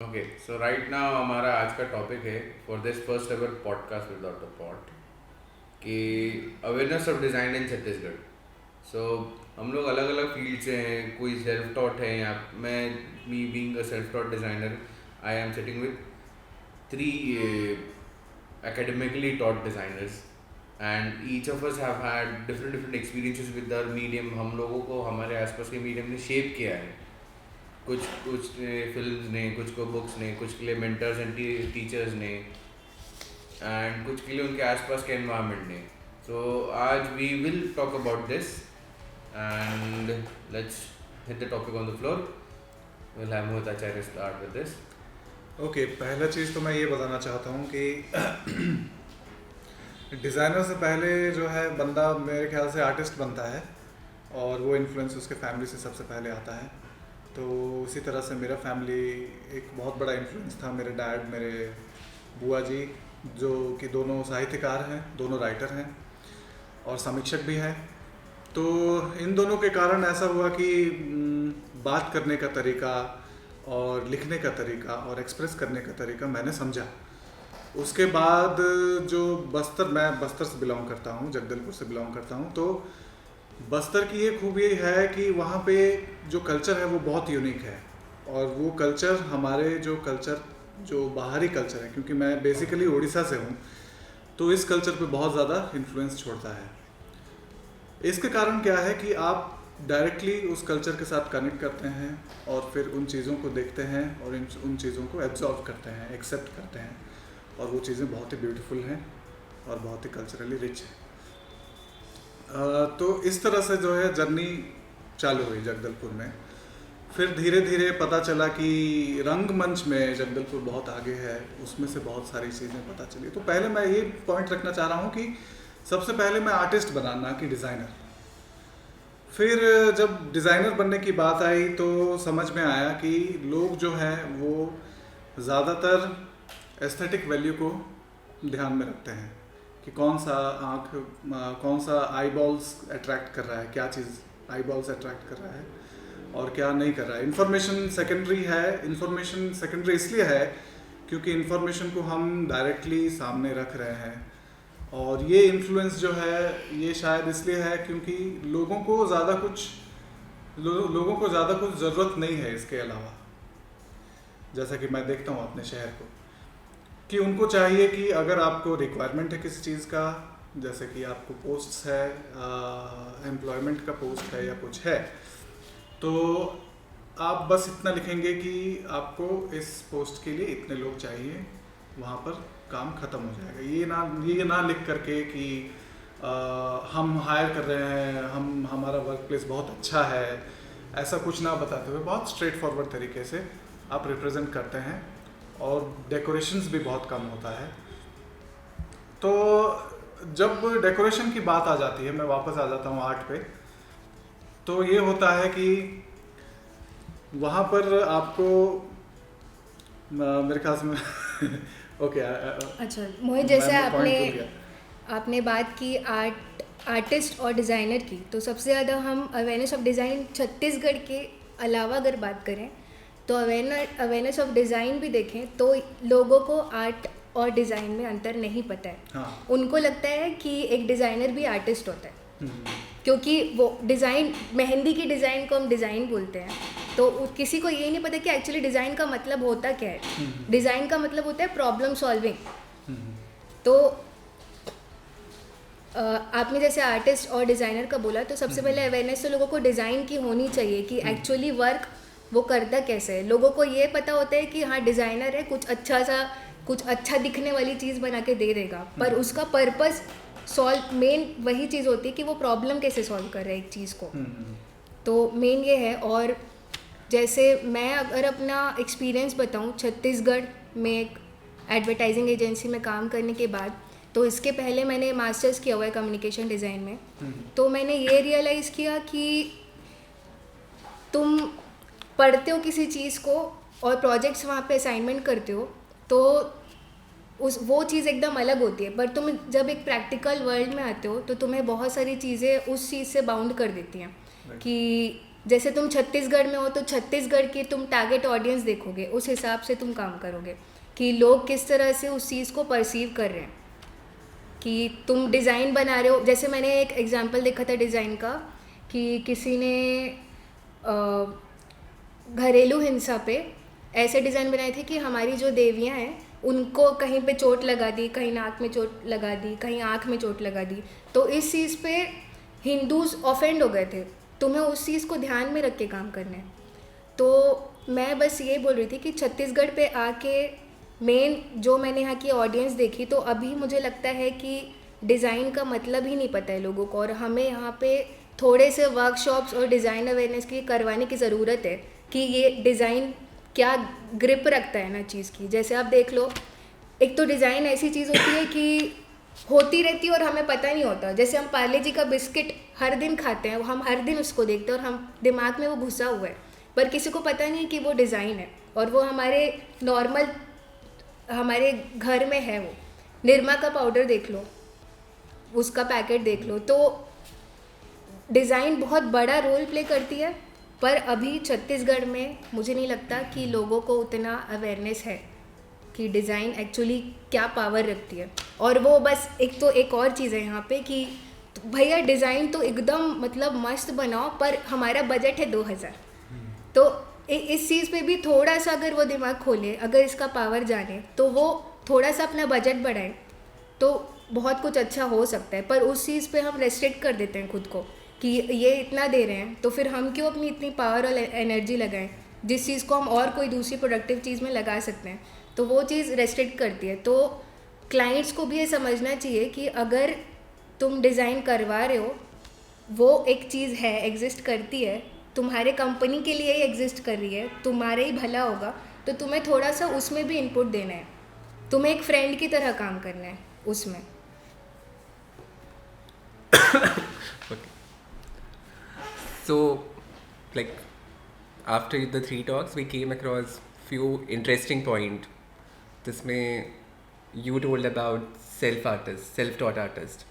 Okay so right now हमारा आज का टॉपिक है for this first ever podcast with doctor pot कि awareness of design in Chhattisgarh. सो हम लोग अलग अलग फील्ड से हैं, कोई सेल्फ टॉट है, या मैं me being a self taught designer I am sitting with three academically taught designers and each of us have had different experiences with our medium। हम लोगों को हमारे आसपास के मीडियम ने शेप किया है, कुछ कुछ फिल्म्स ने, कुछ को बुक्स ने, कुछ के लिए मेंटर्स एंड टीचर्स ने, एंड कुछ के लिए उनके आसपास के एनवायरनमेंट ने। सो आज we will talk about this and let's hit the topic on the floor. Will have Mohit Acharya start with this. Okay, पहला चीज़ तो मैं ये बताना चाहता हूँ कि डिज़ाइनर से पहले जो है बंदा मेरे ख्याल से आर्टिस्ट बनता है, और वो इन्फ्लुएंस उसके फैमिली से सबसे पहले आता है। तो उसी तरह से मेरा फैमिली एक बहुत बड़ा इन्फ्लुएंस था। मेरे डैड, मेरे बुआ जी, जो कि दोनों साहित्यकार हैं, दोनों राइटर हैं और समीक्षक भी हैं। तो इन दोनों के कारण ऐसा हुआ कि बात करने का तरीका और लिखने का तरीका और एक्सप्रेस करने का तरीका मैंने समझा। उसके बाद जो मैं बस्तर से बिलोंग करता हूँ, जगदलपुर से बिलोंग करता हूँ। तो बस्तर की ये खूबी है कि वहाँ पे जो कल्चर है वो बहुत यूनिक है, और वो कल्चर हमारे जो बाहरी कल्चर है, क्योंकि मैं बेसिकली उड़ीसा से हूँ, तो इस कल्चर पे बहुत ज़्यादा इन्फ्लुएंस छोड़ता है। इसके कारण क्या है कि आप डायरेक्टली उस कल्चर के साथ कनेक्ट करते हैं और फिर उन चीज़ों को देखते हैं और उन चीज़ों को एब्जॉर्व करते हैं, एक्सेप्ट करते हैं, और वो चीज़ें बहुत ही ब्यूटीफुल हैं और बहुत ही कल्चरली रिच हैं। तो इस तरह से जो है जर्नी चालू हुई जगदलपुर में। फिर धीरे धीरे पता चला कि रंगमंच में जगदलपुर बहुत आगे है, उसमें से बहुत सारी चीज़ें पता चली। तो पहले मैं ये पॉइंट रखना चाह रहा हूँ कि सबसे पहले मैं आर्टिस्ट बना, ना कि डिज़ाइनर। फिर जब डिज़ाइनर बनने की बात आई तो समझ में आया कि लोग जो हैं वो ज़्यादातर एस्थेटिक वैल्यू को ध्यान में रखते हैं कि कौन सा आई बॉल्स अट्रैक्ट कर रहा है, क्या चीज़ आई बॉल्स अट्रैक्ट कर रहा है और क्या नहीं कर रहा है। इन्फॉर्मेशन सेकेंडरी है। इन्फॉर्मेशन सेकेंडरी इसलिए है क्योंकि इन्फॉर्मेशन को हम डायरेक्टली सामने रख रहे हैं, और ये इन्फ्लुएंस जो है ये शायद इसलिए है क्योंकि लोगों को ज़्यादा कुछ ज़रूरत नहीं है इसके अलावा। जैसा कि मैं देखता हूँ अपने शहर को, कि उनको चाहिए कि अगर आपको रिक्वायरमेंट है किसी चीज़ का, जैसे कि आपको पोस्ट्स है, एम्प्लॉयमेंट का पोस्ट है या कुछ है, तो आप बस इतना लिखेंगे कि आपको इस पोस्ट के लिए इतने लोग चाहिए, वहाँ पर काम ख़त्म हो जाएगा। ये ना लिख करके कि हम हायर कर रहे हैं, हमारा वर्क प्लेस बहुत अच्छा है, ऐसा कुछ ना बताते हुए बहुत स्ट्रेट फॉरवर्ड तरीके से आप रिप्रेजेंट करते हैं, और डेकोरेशंस भी बहुत कम होता है। तो जब डेकोरेशन की बात आ जाती है, मैं वापस आ जाता हूँ आर्ट पे, तो ये होता है कि वहाँ पर आपको मेरे ख्याल से ओके अच्छा मोहित, जैसे आपने बात की आर्टिस्ट और डिज़ाइनर की, तो सबसे ज़्यादा हम अवेयरनेस ऑफ डिज़ाइन छत्तीसगढ़ के अलावा अगर बात करें तो अवेयरनेस ऑफ डिज़ाइन भी देखें तो लोगों को आर्ट और डिज़ाइन में अंतर नहीं पता है। हाँ। उनको लगता है कि एक डिज़ाइनर भी आर्टिस्ट होता है, क्योंकि वो डिज़ाइन, मेहंदी की डिज़ाइन को हम डिज़ाइन बोलते हैं, तो किसी को ये नहीं पता कि एक्चुअली डिज़ाइन का मतलब होता क्या है। डिज़ाइन का मतलब होता है प्रॉब्लम सॉल्विंग। तो आपने जैसे आर्टिस्ट और डिज़ाइनर का बोला, तो सबसे पहले अवेयरनेस तो लोगों को डिज़ाइन की होनी चाहिए कि एक्चुअली वर्क वो करता कैसे है। लोगों को ये पता होता है कि हाँ डिज़ाइनर है, कुछ अच्छा दिखने वाली चीज़ बना के दे देगा, पर उसका पर्पस मेन वही चीज़ होती है कि वो प्रॉब्लम कैसे सॉल्व कर रहा है एक चीज़ को। तो मेन ये है। और जैसे मैं अगर अपना एक्सपीरियंस बताऊं, छत्तीसगढ़ में एक एडवर्टाइजिंग एजेंसी में काम करने के बाद, तो इसके पहले मैंने मास्टर्स किया हुआ है कम्युनिकेशन डिज़ाइन में। तो मैंने ये रियलाइज़ किया कि तुम पढ़ते हो किसी चीज़ को और प्रोजेक्ट्स वहाँ पे असाइनमेंट करते हो, तो वो चीज़ एकदम अलग होती है, पर तुम जब एक प्रैक्टिकल वर्ल्ड में आते हो तो तुम्हें बहुत सारी चीज़ें उस चीज़ से बाउंड कर देती हैं कि जैसे तुम छत्तीसगढ़ में हो तो छत्तीसगढ़ की तुम टारगेट ऑडियंस देखोगे, उस हिसाब से तुम काम करोगे कि लोग किस तरह से उस चीज़ को परसीव कर रहे हैं। कि तुम डिज़ाइन बना रहे हो, जैसे मैंने एक एग्जांपल देखा था डिज़ाइन का कि किसी ने घरेलू हिंसा पे ऐसे डिज़ाइन बनाए थे कि हमारी जो देवियाँ हैं उनको कहीं पे चोट लगा दी, कहीं नाक में चोट लगा दी, कहीं आँख में चोट लगा दी, तो इस चीज़ पे हिंदूज ऑफेंड हो गए थे। तुम्हें उस चीज़ को ध्यान में रख के काम करना है। तो मैं बस ये बोल रही थी कि छत्तीसगढ़ पे आके मेन जो मैंने यहाँ की ऑडियंस देखी, तो अभी मुझे लगता है कि डिज़ाइन का मतलब ही नहीं पता है लोगों को, और हमें यहाँ पे थोड़े से वर्कशॉप्स और डिज़ाइन अवेयरनेस की करवाने की ज़रूरत है कि ये डिज़ाइन क्या ग्रिप रखता है ना चीज़ की। जैसे आप देख लो, एक तो डिज़ाइन ऐसी चीज़ होती है कि होती रहती है और हमें पता नहीं होता। जैसे हम पार्ले जी का बिस्किट हर दिन खाते हैं, हम हर दिन उसको देखते हैं और हम दिमाग में वो घुसा हुआ है, पर किसी को पता नहीं कि वो डिज़ाइन है और वो हमारे नॉर्मल हमारे घर में है। वो निरमा का पाउडर देख लो, उसका पैकेट देख लो, तो डिज़ाइन बहुत बड़ा रोल प्ले करती है। पर अभी छत्तीसगढ़ में मुझे नहीं लगता कि लोगों को उतना अवेयरनेस है कि डिज़ाइन एक्चुअली क्या पावर रखती है। और वो बस एक और चीज़ है यहाँ पे कि भैया डिज़ाइन तो एकदम मतलब मस्त बनाओ, पर हमारा बजट है 2000। तो इस चीज़ पे भी थोड़ा सा अगर वो दिमाग खोले, अगर इसका पावर जाने, तो वो थोड़ा सा अपना बजट बढ़ाए तो बहुत कुछ अच्छा हो सकता है। पर उस चीज़ पे हम रेस्ट्रिक्ट कर देते हैं खुद को कि ये इतना दे रहे हैं, तो फिर हम क्यों अपनी इतनी पावर और एनर्जी लगाएं जिस चीज़ को हम और कोई दूसरी प्रोडक्टिव चीज़ में लगा सकते हैं। तो वो चीज़ रेस्ट्रिक्ट करती है। तो क्लाइंट्स को भी ये समझना चाहिए कि अगर तुम डिज़ाइन करवा रहे हो, वो एक चीज़ है, एग्जिस्ट करती है, तुम्हारे कंपनी के लिए ही एग्जिस्ट कर रही है, तुम्हारे ही भला होगा, तो तुम्हें थोड़ा सा उसमें भी इनपुट देना है, तुम्हें एक फ्रेंड की तरह काम करना है उसमें। Okay. So, like, after the 3 talks, we came across few interesting point. जिसमें you told about self-taught artist,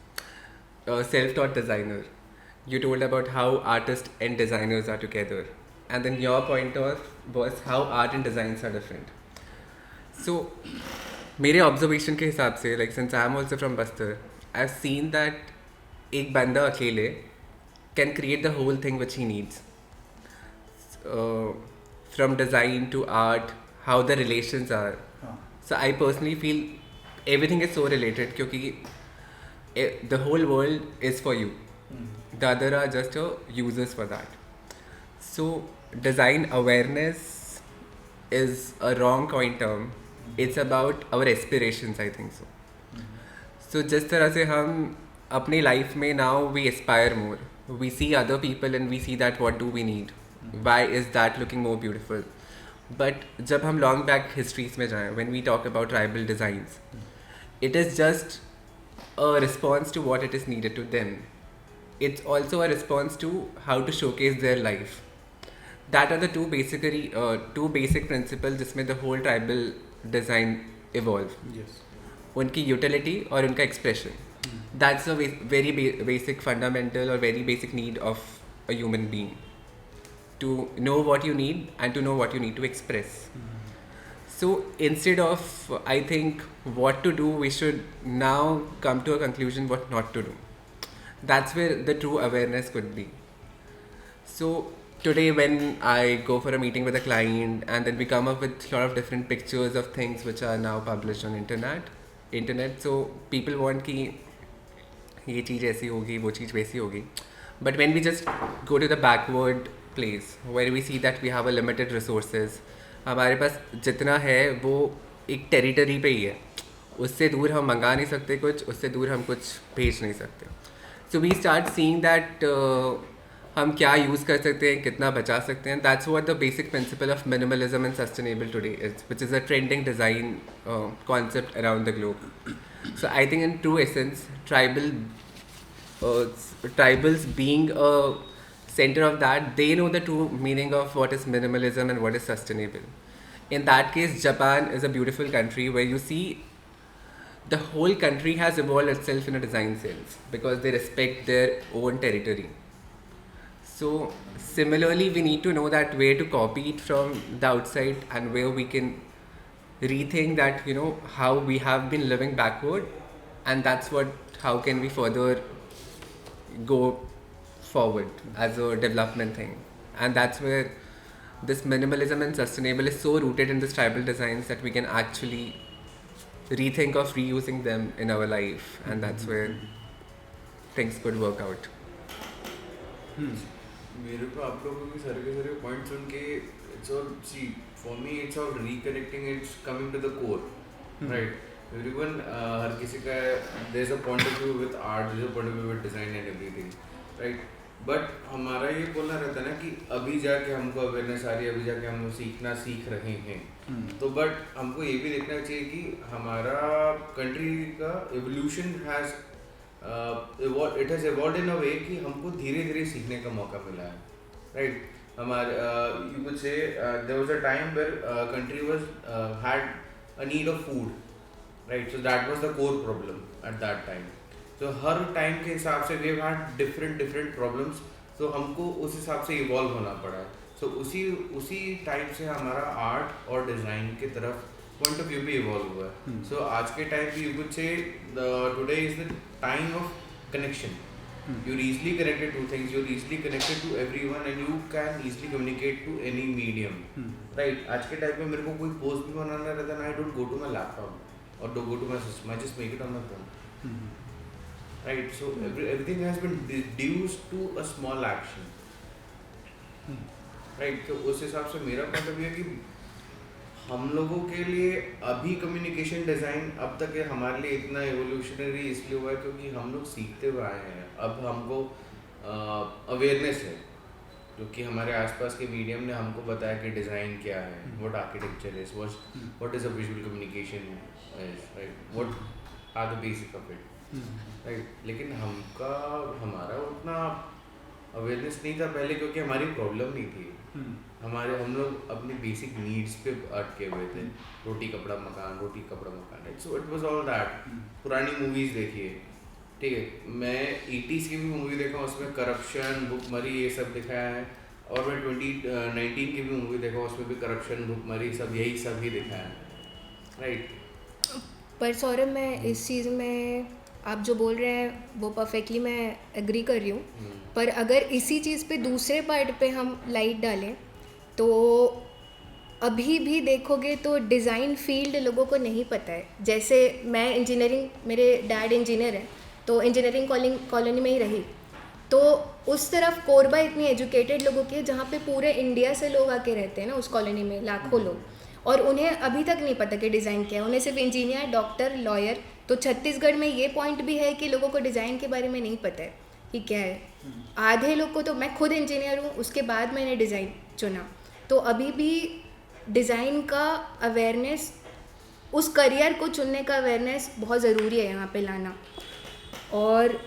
self-taught designer. You told about how artists and designers are together, and then your point was how art and designs are different. So, मेरे observation के हिसाब से, like since I am also from Bastar, I've seen that एक बंदा अकेले can create the whole thing which he needs, from design to art, how the relations are. So I personally feel everything is so related क्योंकि the whole world is for you, the other are just users for that. So design awareness is a wrong coin term. It's about our aspirations, I think so. So जिस तरह से हम अपनी life में now we aspire more, we see other people and we see that what do we need, why is that looking more beautiful. But जब हम long back histories में जाएं, when we talk about tribal designs, it is just a response to what it is needed to them. It's also a response to how to showcase their life. That are the two basic principles जिसमें the whole tribal design evolve. Yes. उनकी utility और उनका expression. That's a very basic fundamental or very basic need of a human being, to know what you need and to know what you need to express. So instead of I think what to do, we should now come to a conclusion what not to do. That's where the true awareness could be. So today when I go for a meeting with a client and then we come up with a lot of different pictures of things which are now published on internet, so people want कि ये चीज़ ऐसी होगी, वो चीज़ वैसी होगी. But when we just go to the backward place where we see that we have a limited resources, हमारे पास जितना है वो एक टेरिटरी पे ही है, उससे दूर हम मंगा नहीं सकते कुछ, उससे दूर हम कुछ भेज नहीं सकते. So we start seeing that हम क्या यूज़ कर सकते हैं, कितना बचा सकते हैं. That's what the basic principle of minimalism and sustainable today is, which is a trending design concept around the globe. So I think in true essence, tribals being a center of that, they know the true meaning of what is minimalism and what is sustainable. In that case, Japan is a beautiful country where you see the whole country has evolved itself in a design sense because they respect their own territory. So similarly, we need to know that where to copy it from the outside and where we can rethink that, you know, how we have been living backward, and that's what, how can we further go forward as a development thing. And that's where this minimalism and sustainable is so rooted in this tribal designs that we can actually rethink of reusing them in our life, and that's where things could work out. मेरे को आप लोगों के सारे point सुन के it's all see for me it's all reconnecting, it's coming to the core, right. Everyone, हर किसी का there is a point of view with art, there is a point of view with design and everything, right. But हमारा ये बोलना रहता है ना कि अभी जाके हमको अवेयरनेस आ रही है, अभी जाके हम सीखना सीख रहे हैं, तो बट हमको ये भी देखना चाहिए कि हमारा कंट्री का evolution has it has evolved in a way कि हमको धीरे धीरे सीखने का मौका मिला है, राइट। हमारे you could say there was a time where country was had a need of food, right, so that was the core problem at that time. तो हर टाइम के हिसाब से we have had different problems, तो हमको उस हिसाब से इवॉल्व होना पड़ा है। सो उसी टाइम से हमारा आर्ट और डिज़ाइन की तरफ पॉइंट ऑफ व्यू भी इवॉल्व हुआ है। सो आज के टाइम पे यू कुड से today is the time of connection. You're easily connected to things, you're easily connected to everyone and you can easily communicate to any medium, right? आज के time पे मेरे को कोई पोस्ट भी बनाना रहता है, I don't go to my laptop or don't go to my system, I just make it on my phone, right? So everything has been reduced to a small action, right? तो उस हिसाब से मेरा point of view है कि हम लोगों के लिए अभी कम्युनिकेशन डिज़ाइन अब तक हमारे लिए इतना एवोल्यूशनरी इसलिए हुआ है क्योंकि हम लोग सीखते हुए आए हैं। अब हमको अवेयरनेस है, क्योंकि हमारे आसपास के मीडियम ने हमको बताया कि डिज़ाइन क्या है, what architecture is, what is a visual communication is, right, what are the basic of it, right. लेकिन हमारा उतना अवेयरनेस नहीं था पहले, क्योंकि हमारी प्रॉब्लम नहीं थी। हम लोग अपनी बेसिक नीड्स पे अटके हुए थे, रोटी कपड़ा मकान, so it was all that. पुरानी मूवीज़ देखिए, ठीक है, मैं 80s की भी मूवी देखा हूँ, उसमें करप्शन, भुखमरी ये सब दिखाया है, और मैं 2019 की भी मूवी देखा हूँ, उसमें भी करप्शन, भुखमरी सब यही सब ही दिखाया है, राइट। पर सौरभ, मैं इस चीज़ में आप जो बोल रहे हैं वो परफेक्टली मैं एग्री कर रही हूँ, पर अगर इसी चीज़ पे दूसरे पार्ट पे हम लाइट डालें तो अभी भी देखोगे तो डिज़ाइन फील्ड लोगों को नहीं पता है। जैसे मैं इंजीनियरिंग, मेरे डैड इंजीनियर हैं, तो इंजीनियरिंग कॉलोनी में ही रही, तो उस तरफ कोरबा इतनी एजुकेटेड लोगों की है जहाँ पे पूरे इंडिया से लोग आके रहते हैं ना उस कॉलोनी में, लाखों लोग, और उन्हें अभी तक नहीं पता कि डिज़ाइन क्या है। उन्हें सिर्फ इंजीनियर, डॉक्टर, लॉयर। तो छत्तीसगढ़ में ये पॉइंट भी है कि लोगों को डिज़ाइन के बारे में नहीं पता है कि क्या है। आधे लोग को, तो मैं खुद इंजीनियर हूँ, उसके बाद मैंने डिज़ाइन चुना, तो अभी भी डिज़ाइन का अवेयरनेस, उस करियर को चुनने का अवेयरनेस बहुत ज़रूरी है यहाँ पे लाना। और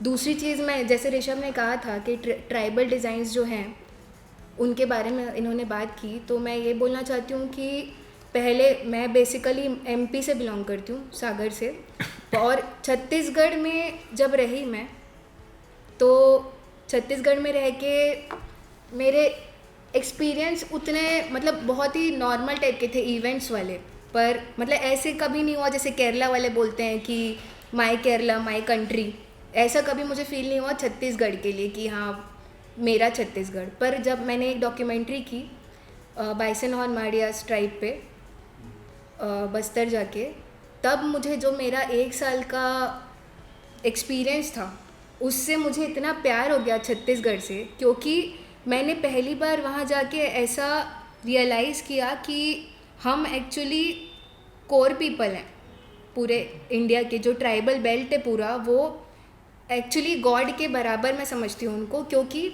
दूसरी चीज़, मैं जैसे ऋषभ ने कहा था कि ट्राइबल डिज़ाइंस जो हैं उनके बारे में इन्होंने बात की, तो मैं ये बोलना चाहती हूँ कि पहले मैं बेसिकली एमपी से बिलोंग करती हूँ, सागर से, और छत्तीसगढ़ में जब रही मैं, तो छत्तीसगढ़ में रह के मेरे एक्सपीरियंस उतने, मतलब बहुत ही नॉर्मल टाइप के थे, इवेंट्स वाले, पर मतलब ऐसे कभी नहीं हुआ जैसे केरला वाले बोलते हैं कि माय केरला, माय कंट्री, ऐसा कभी मुझे फील नहीं हुआ छत्तीसगढ़ के लिए कि हाँ मेरा छत्तीसगढ़। पर जब मैंने एक डॉक्यूमेंट्री की बाइसन हॉर्न माड़ियास ट्राइब पे बस्तर जाके, तब मुझे जो मेरा 1 साल का एक्सपीरियंस था उससे मुझे इतना प्यार हो गया छत्तीसगढ़ से, क्योंकि मैंने पहली बार वहाँ जाके ऐसा रियलाइज़ किया कि हम एक्चुअली कोर पीपल हैं पूरे इंडिया के। जो ट्राइबल बेल्ट है पूरा, वो एक्चुअली गॉड के बराबर मैं समझती हूँ उनको, क्योंकि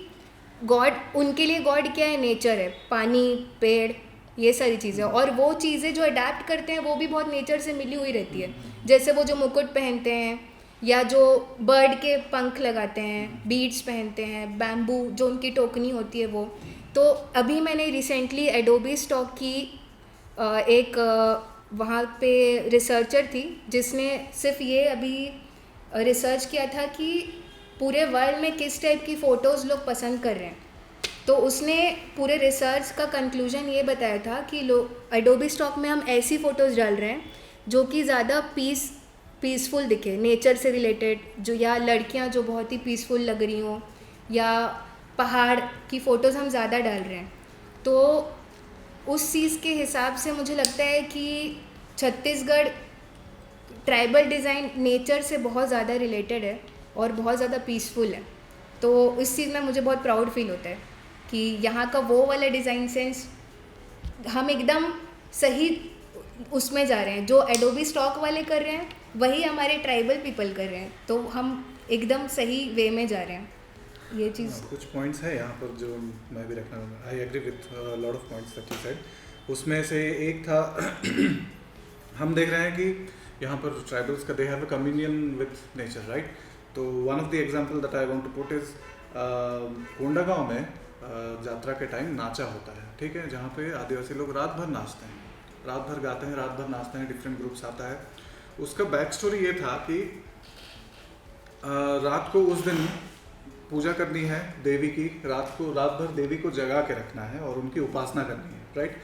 गॉड, उनके लिए गॉड क्या है, नेचर है, पानी, पेड़, ये सारी चीज़ें, और वो चीज़ें जो अडेप्ट करते हैं वो भी बहुत नेचर से मिली हुई रहती है। जैसे वो जो मुकुट पहनते हैं, या जो बर्ड के पंख लगाते हैं, बीड्स पहनते हैं, बैम्बू जो उनकी टोकनी होती है वो। तो अभी मैंने रिसेंटली एडोबी स्टॉक की एक वहाँ पे रिसर्चर थी जिसने सिर्फ ये अभी रिसर्च किया था कि पूरे वर्ल्ड में किस टाइप की फ़ोटोज़ लोग पसंद कर रहे हैं। तो उसने पूरे रिसर्च का कंक्लूजन ये बताया था कि एडोबी स्टॉक में हम ऐसी फ़ोटोज़ डाल रहे हैं जो कि ज़्यादा पीसफुल दिखे, नेचर से रिलेटेड, जो या लड़कियां जो बहुत ही पीसफुल लग रही हों, या पहाड़ की फ़ोटोज़ हम ज़्यादा डाल रहे हैं। तो उस चीज़ के हिसाब से मुझे लगता है कि छत्तीसगढ़ ट्राइबल डिज़ाइन नेचर से बहुत ज़्यादा रिलेटेड है और बहुत ज़्यादा पीसफुल है। तो इस चीज़ में मुझे बहुत प्राउड फील होता है कि यहाँ का वो वाला डिज़ाइन सेंस हम एकदम सही उसमें जा रहे हैं। जो एडोबी स्टॉक वाले कर रहे हैं वही हमारे ट्राइबल पीपल कर रहे हैं, तो हम एकदम सही वे में जा रहे हैं। ये चीज़ कुछ पॉइंट्स है यहाँ पर जो मैं भी रखना, I agree with lot of points that you said. उसमें से एक था हम देख रहे हैं कि यहाँ पर ट्राइबल्स का they have a communion with nature, right. तो one of the example that I want to put is Kondagaon में यात्रा के टाइम नाचा होता है, ठीक है, जहाँ पे आदिवासी लोग रात भर नाचते हैं, रात भर गाते हैं, रात भर नाचते हैं, डिफरेंट ग्रुप्स आता है। उसका बैक स्टोरी ये था कि रात को उस दिन पूजा करनी है देवी की, रात भर देवी को जगा के रखना है और उनकी उपासना करनी है, राइट।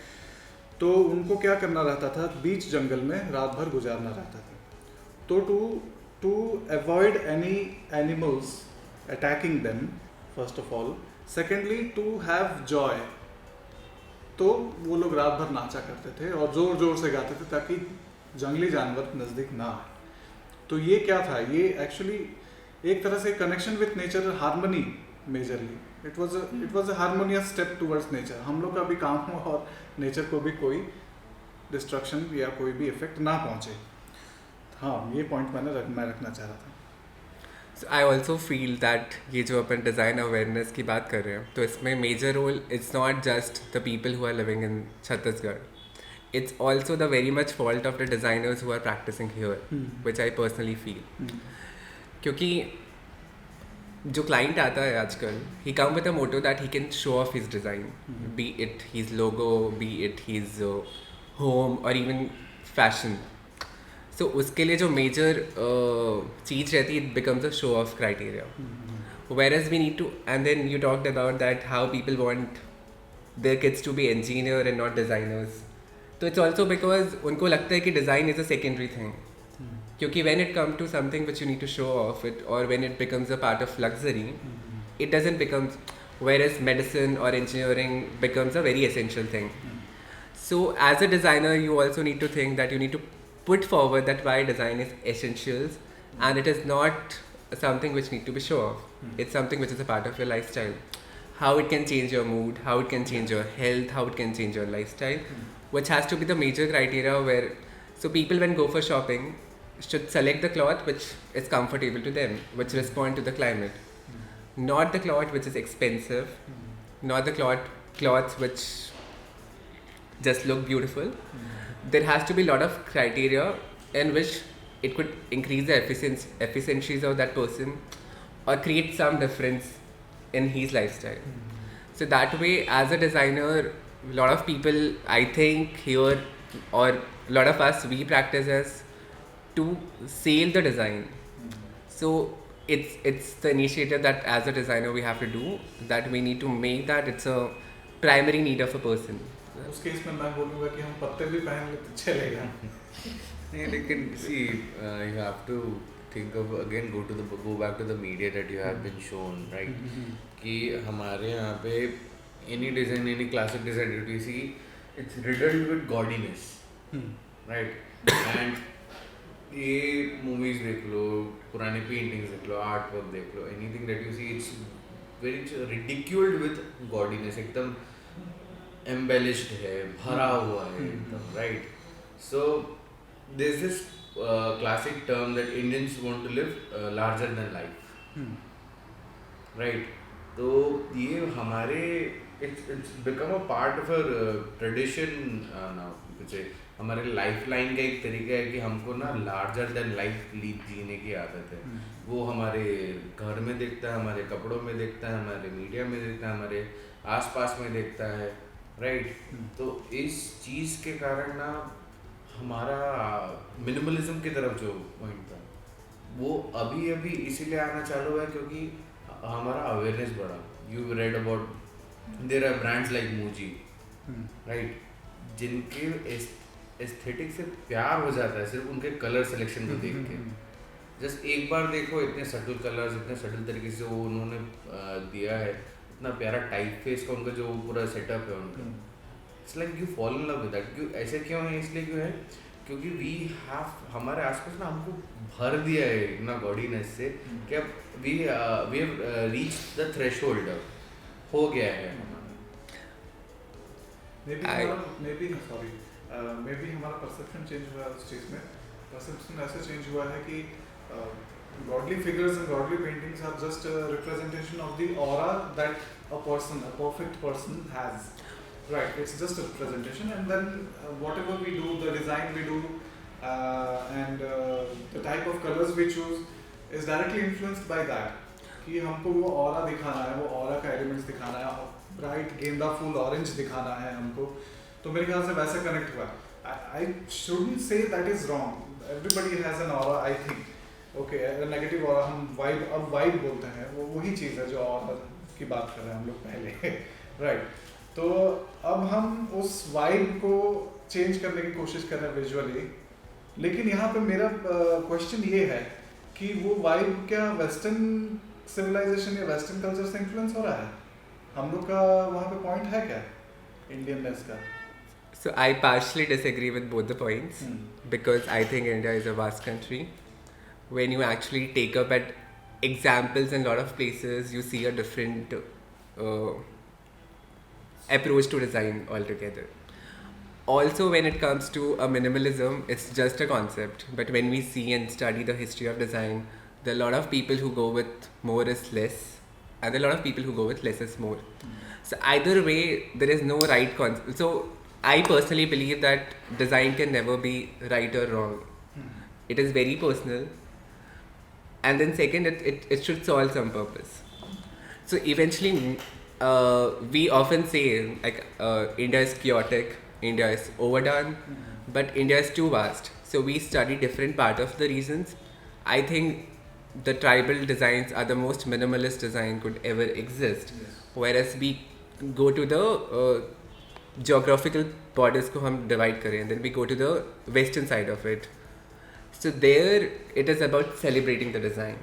तो उनको क्या करना रहता था, बीच जंगल में रात भर गुजारना रहता था। तो to avoid any animals attacking them first of all, secondly to have joy, तो वो लोग रात भर नाचा करते थे और ज़ोर ज़ोर से गाते थे ताकि जंगली जानवर नज़दीक ना आए। तो ये क्या था, ये एक्चुअली एक तरह से connection with nature, harmony majorly, it was a harmonious step towards nature. हम लोग का भी काम हो और नेचर को भी कोई डिस्ट्रक्शन या कोई भी इफेक्ट ना पहुँचे। हाँ, ये पॉइंट मैं रखना चाह रहा था। So I also feel that ये जो अपन डिज़ाइन अवेयरनेस की बात कर रहे हैं, तो इसमें major role it's not just the people who are living in Chhattisgarh, it's also the very much fault of the designers who are practicing here, which I personally feel. क्योंकि जो क्लाइंट आता है आजकल, he come with a motto that he can show off his design, be it his logo, be it his home or even fashion. So उसके लिए जो major चीज़ रहती है, it becomes a show off criteria. Whereas we need to, and then you talked about that how people want their kids to be engineer and not designers. तो it's also because उनको लगता है कि design is a secondary thing. क्योंकि when it comes to something which you need to show off it, or when it becomes a part of luxury, it doesn't become, whereas medicine or engineering becomes a very essential thing. So as a designer, you also need to think that you need to put forward that why design is essentials, and it is not something which need to be show off. It's something which is a part of your lifestyle. How it can change your mood, how it can change your health, how it can change your lifestyle, which has to be the major criteria where, so people when go for shopping should select the cloth which is comfortable to them, which respond to the climate, not the cloth which is expensive, not the cloths which just look beautiful. There has to be a lot of criteria in which it could increase the efficiencies of that person or create some difference in his lifestyle. So that way, as a designer, a lot of people, I think here, or a lot of us, we practice as to sell the design. So it's the initiative that as a designer we have to do, that we need to make that it's a primary need of a person. उस case में मैं बोलूँगा कि हम पत्ते भी पहन ले तो चलेगा। नहीं, लेकिन see, you have to think of again, go back to the media that you have been shown, right? कि हमारे यहाँ पे any design, any classic design that you see, it's riddled with gaudiness, right? And ये movies देख लो, पुराने paintings देख लो, artwork देख लो, anything that you see, it's very ridiculed with gaudiness, एकदम embellished है, भरा हुआ है एकदम, right? So there's this classic term that Indians want to live larger than life, right? तो ये हमारे it's become a part of our tradition now, हमारे लाइफलाइन का एक तरीका है कि हमको ना लार्जर देन लाइफ जीने की आदत है। वो हमारे घर में दिखता है, हमारे कपड़ों में दिखता है, हमारे मीडिया में दिखता है, हमारे आसपास में दिखता है, राइट? तो इस चीज़ के कारण ना हमारा मिनिमलिज्म की तरफ जो पॉइंट था वो अभी अभी इसीलिए आना चालू हुआ है क्योंकि हमारा अवेयरनेस बढ़ा. You read about there are brands like Muji, right, जिनके एस्थेटिक से प्यार हो जाता है सिर्फ उनके कलर सिलेक्शन को देख के. जस्ट एक बार देखो, इतने सटल कलर्स, इतने सटल तरीके से वो उन्होंने दिया है, इतना प्यारा टाइप फेस का उनका जो पूरा सेटअप है उनका. It's like you fall in love with that. क्यों ऐसे क्यों है? इसलिए क्यों है क्योंकि वी हैव हमारे आसपास ना हमको भर दिया है ना गॉडीनेस से कि अब we have reach the threshold, हो गया है. मे बी हमारा परसेप्शन चेंज हुआ है उस चीज़ में. परसेप्शन ऐसे चेंज हुआ है कि godly figures and godly paintings are just a representation of the aura that a person, a perfect person has. Right, it's just a representation, and then whatever we do, the design we do, and the type of colors we choose is directly influenced by that. कि हमको वो aura दिखाना है, वो aura का elements दिखाना है, bright गेंदा फूल orange दिखाना है हमको. तो मेरे ख्याल से वैसे connect हुआ. I shouldn't say that is wrong. Everybody has an aura, I think. Okay, negative और हम वाइब, अब वाइब बोलते हैं, वो वही चीज़ है जो और की बात कर रहे हैं हम लोग पहले. राइट. तो अब हम उस वाइब को चेंज करने की कोशिश कर रहे हैं विजुअली. लेकिन यहाँ पे मेरा क्वेश्चन ये है कि वो वाइब क्या वेस्टर्न सिविलाइजेशन या वेस्टर्न कल्चर से इन्फ्लुएंस हो रहा है? हम लोग का वहाँ पे पॉइंट है क्या इंडियननेस का? So I partially disagree with both the points because I think India is a vast country. When you actually take up at examples in a lot of places, you see a different approach to design altogether. Also, when it comes to a minimalism, it's just a concept. But when we see and study the history of design, there are a lot of people who go with more is less, and there are a lot of people who go with less is more. So either way, there is no right concept. So I personally believe that design can never be right or wrong. It is very personal. And then second, it should solve some purpose. So eventually, we often say like India is chaotic, India is overdone, but India is too vast. So we study different part of the reasons. I think the tribal designs are the most minimalist design could ever exist. Yes. Whereas we go to the geographical borders ko hum divide kare, and then we go to the western side of it. So there it is about celebrating the design.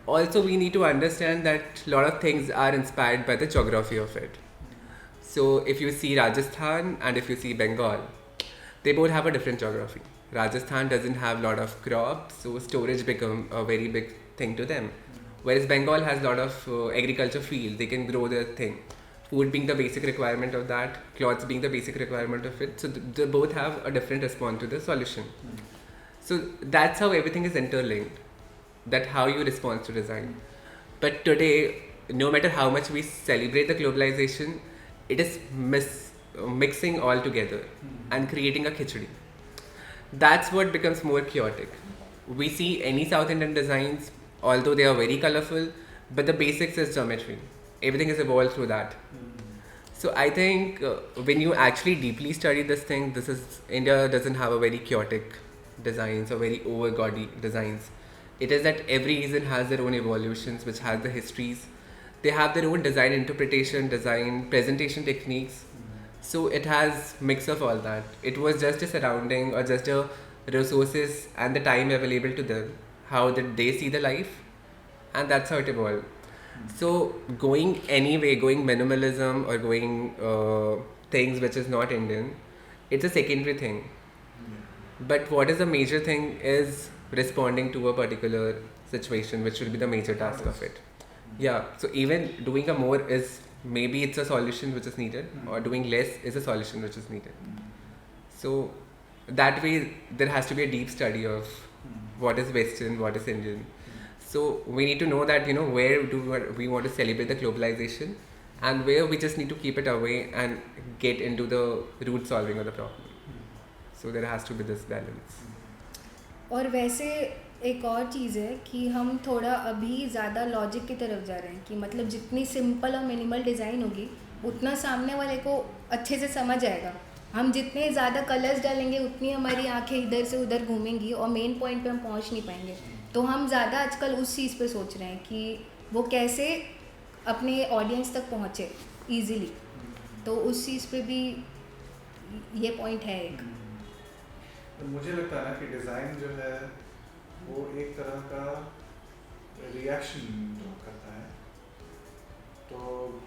Also, we need to understand that a lot of things are inspired by the geography of it. So if you see Rajasthan and if you see Bengal, they both have a different geography. Rajasthan doesn't have a lot of crops, so storage become a very big thing to them. Whereas Bengal has a lot of agriculture field, they can grow their thing. Food being the basic requirement of that, clothes being the basic requirement of it. So they both have a different response to the solution. So that's how everything is interlinked, that how you respond to design. But today, no matter how much we celebrate the globalization, it is mixing all together and creating a khichdi. That's what becomes more chaotic. We see any South Indian designs, although they are very colorful, but the basics is geometry. Everything is evolved through that. So I think when you actually deeply study this thing, India doesn't have a very chaotic designs or very over gaudy designs. It is that every region has their own evolutions, which has the histories. They have their own design interpretation, design presentation techniques. So it has mix of all that. It was just a surrounding or just a resources and the time available to them. How did they see the life? And that's how it evolved. So going anyway, going minimalism or going things which is not Indian, it's a secondary thing. But what is the major thing is responding to a particular situation, which will be the major task of it. Yeah, so even doing a more is, maybe it's a solution which is needed, or doing less is a solution which is needed. So that way there has to be a deep study of what is Western, what is Indian. So we need to know that, where do we want to celebrate the globalization, and where we just need to keep it away and get into the root solving of the problem. So there has to be this balance. और वैसे एक और चीज़ है कि हम थोड़ा अभी ज़्यादा लॉजिक की तरफ जा रहे हैं कि मतलब जितनी सिंपल और मिनिमल डिज़ाइन होगी उतना सामने वाले को अच्छे से समझ आएगा. हम जितने ज़्यादा कलर्स डालेंगे उतनी हमारी आंखें इधर से उधर घूमेंगी और मेन पॉइंट पे हम पहुंच नहीं पाएंगे. तो हम ज़्यादा आजकल उस चीज़ पे सोच रहे हैं कि वो कैसे अपने ऑडियंस तक पहुँचे ईजीली, तो उस चीज़ पे भी ये पॉइंट है एक। तो मुझे लगता है ना कि डिज़ाइन जो है वो एक तरह का रिएक्शन ड्रॉ करता है, तो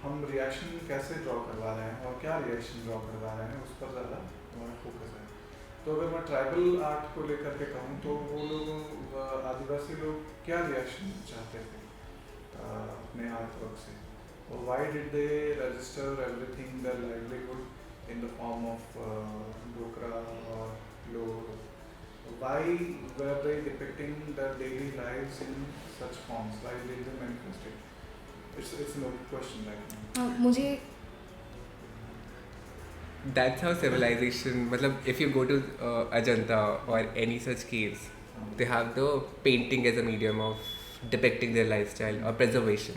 हम रिएक्शन कैसे ड्रॉ करवा रहे हैं और क्या रिएक्शन ड्रॉ करवा रहे हैं उस पर ज़्यादा हमारा फोकस है। तो अगर मैं ट्राइबल आर्ट को लेकर के कहूँ तो वो लोग आदिवासी लोग क्या रिएक्शन चाहते थे अपने आर्ट वर्क से, और why did they register everything their livelihood in the form of Dokra और लोग, why were they depicting their daily lives in such forms, why did they manifest it? It's an open question right now. हाँ, मुझे That's how civilization, matlab, if you go to Ajanta or any such caves, they have the painting as a medium of depicting their lifestyle or preservation.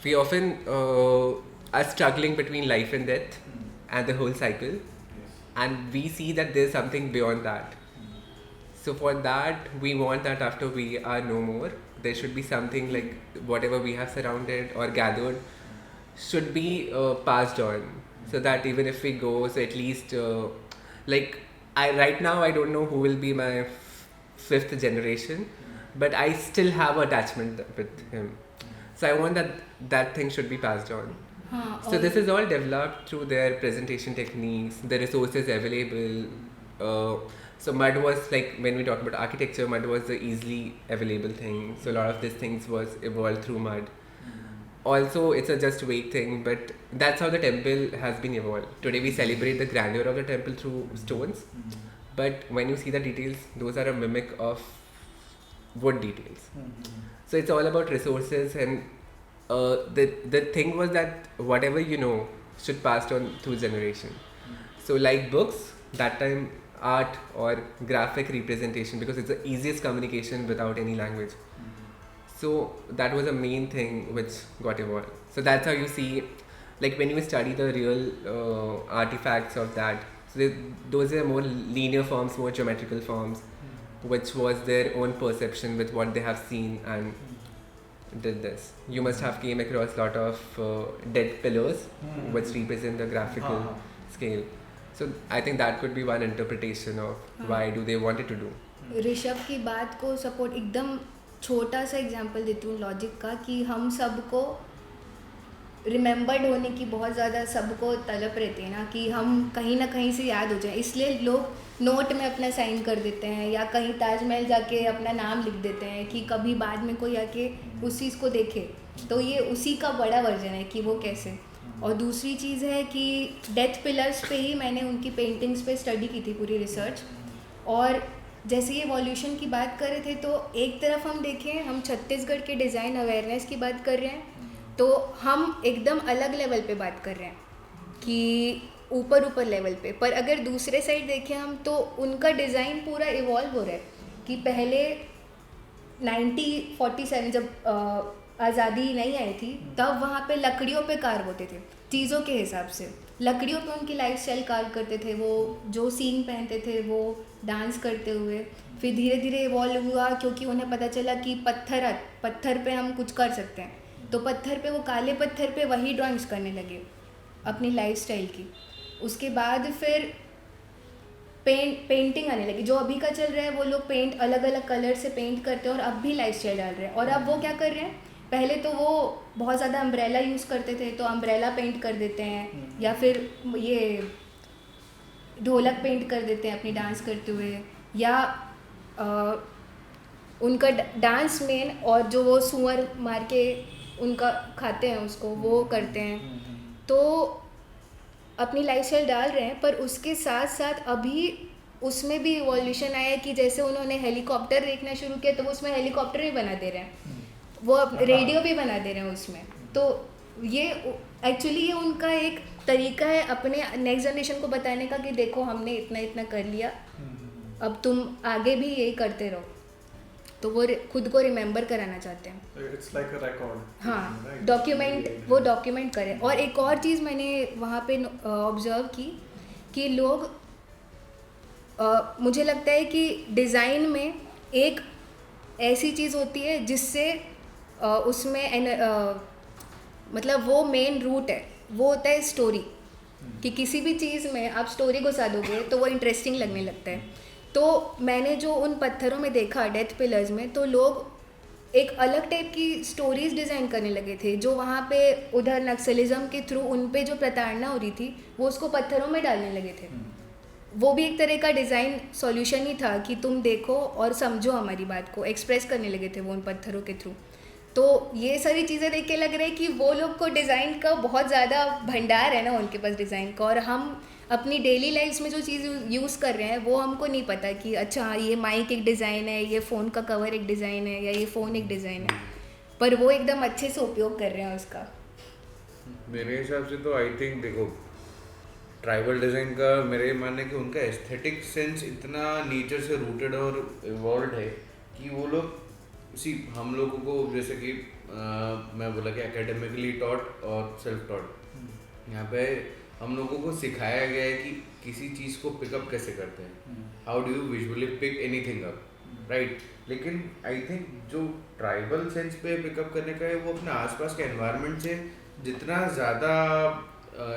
We often are struggling between life and death and the whole cycle, Yes. and we see that there's something beyond that. So for that, we want that after we are no more, there should be something like whatever we have surrounded or gathered should be passed on, so that even if we go, so at least like right now I don't know who will be my fifth generation, but I still have attachment with him. So I want that thing should be passed on. हाँ, So this is all developed through their presentation techniques, the resources available. So mud was like, when we talk about architecture, mud was the easily available thing. So a lot of these things was evolved through mud. Also, it's a just weight thing, but that's how the temple has been evolved. Today we celebrate the grandeur of the temple through stones, but when you see the details, those are a mimic of wood details. So it's all about resources, and the thing was that whatever you know should pass on through generation. So like books, that time art or graphic representation, because it's the easiest communication without any language. So that was a main thing which got evolved. So that's how you see, like when you study the real artifacts of that, so those are more linear forms, more geometrical forms, which was their own perception with what they have seen and did this. You must have came across a lot of dead pillars which represent the graphical scale. So I think that could be one interpretation of why do they want it to do. Rishabh की बात को support एकदम छोटा सा example देती हूँ logic का, कि हम सबको रिमेंबर्ड होने की बहुत ज़्यादा सबको तलब रहती है ना, कि हम कहीं ना कहीं से याद हो जाए, इसलिए लोग नोट में अपना साइन कर देते हैं या कहीं ताजमहल जाके अपना नाम लिख देते हैं कि कभी बाद में कोई आके उस चीज़ को देखे। तो ये उसी का बड़ा वर्जन है कि वो कैसे। और दूसरी चीज़ है कि डेथ पिलर्स पे ही मैंने उनकी पेंटिंग्स पे स्टडी की थी पूरी रिसर्च, और जैसे ये एवोल्यूशन की बात कर रहे थे तो एक तरफ हम देखें, हम छत्तीसगढ़ के डिज़ाइन अवेयरनेस की बात कर रहे हैं, तो हम एकदम अलग लेवल पे बात कर रहे हैं कि ऊपर लेवल पे, पर अगर दूसरे साइड देखें हम तो उनका डिज़ाइन पूरा इवॉल्व हो रहा है कि पहले 1947 जब आज़ादी नहीं आई थी तब वहाँ पे लकड़ियों पे कार्व होते थे, चीज़ों के हिसाब से लकड़ियों पे उनकी लाइफस्टाइल कार्व करते थे, वो जो सीन पहनते थे वो डांस करते हुए। फिर धीरे धीरे इवॉल्व हुआ क्योंकि उन्हें पता चला कि पत्थर पे हम कुछ कर सकते हैं, तो पत्थर पे वो काले पत्थर पे वही ड्राइंग्स करने लगे अपनी लाइफस्टाइल की। उसके बाद फिर पेंटिंग आने लगी, जो अभी का चल रहा है, वो लोग पेंट अलग अलग कलर से पेंट करते हैं और अब भी लाइफस्टाइल डाल रहे हैं। और अब वो क्या कर रहे हैं, पहले तो वो बहुत ज़्यादा अम्ब्रेला यूज़ करते थे तो अम्ब्रेला पेंट कर देते हैं, या फिर ये ढोलक पेंट कर देते हैं अपनी डांस करते हुए, या उनका डांस मेन और जो वो सुअर मार के उनका खाते हैं उसको वो करते हैं। तो अपनी लाइफस्टाइल डाल रहे हैं, पर उसके साथ साथ अभी उसमें भी इवोल्यूशन आया कि जैसे उन्होंने हेलीकॉप्टर देखना शुरू किया तो वो उसमें हेलीकॉप्टर भी बना दे रहे हैं, वो रेडियो भी बना दे रहे हैं उसमें। तो ये एक्चुअली ये उनका एक तरीका है अपने नेक्स्ट जनरेशन को बताने का कि देखो हमने इतना इतना कर लिया, अब तुम आगे भी यही करते रहो। तो वो खुद को रिमेंबर कराना चाहते हैं। It's like a record. हाँ, Right? डॉक्यूमेंट, वो डॉक्यूमेंट करें। और एक और चीज़ मैंने वहाँ पे ऑब्जर्व की कि लोग मुझे लगता है कि डिज़ाइन में एक ऐसी चीज़ होती है जिससे उसमें मतलब वो मेन रूट है, वो होता है स्टोरी, कि किसी भी चीज़ में आप स्टोरी घुसा दोगे तो वो इंटरेस्टिंग लगने लगता है। तो मैंने जो उन पत्थरों में देखा डेथ पिलर्स में, तो लोग एक अलग टाइप की स्टोरीज डिज़ाइन करने लगे थे, जो वहाँ पे उधर नक्सलिज्म के थ्रू उन पे जो प्रताड़ना हो रही थी वो उसको पत्थरों में डालने लगे थे। वो भी एक तरह का डिज़ाइन सॉल्यूशन ही था कि तुम देखो और समझो, हमारी बात को एक्सप्रेस करने लगे थे वो उन पत्थरों के थ्रू। तो ये सारी चीज़ें देख के लग रहा है कि वो लोग को डिज़ाइन का बहुत ज़्यादा भंडार है ना उनके पास डिज़ाइन का, और हम अपनी डेली लाइफ्स में जो चीज़ यूज़ कर रहे हैं वो हमको नहीं पता कि अच्छा हाँ ये माइक एक डिज़ाइन है, ये फ़ोन का कवर एक डिज़ाइन है, या ये फ़ोन एक डिज़ाइन है, पर वो एकदम अच्छे से उपयोग कर रहे हैं उसका। मेरे हिसाब से तो आई थिंक देखो, ट्राइबल डिज़ाइन का मेरे मानने कि उनका एस्थेटिक सेंस इतना नेचर से रूटेड और इवॉल्व है कि वो लोग हम लोगों को जैसे कि मैं बोला कि एकेडमिकली टॉट और सेल्फ टॉट, यहाँ पे हम लोगों को सिखाया गया है कि किसी चीज़ को पिकअप कैसे करते हैं, how do you visually pick anything up, right. लेकिन आई थिंक जो ट्राइबल सेंस पे पिकअप करने का है वो अपने आसपास के एनवायरनमेंट से जितना ज़्यादा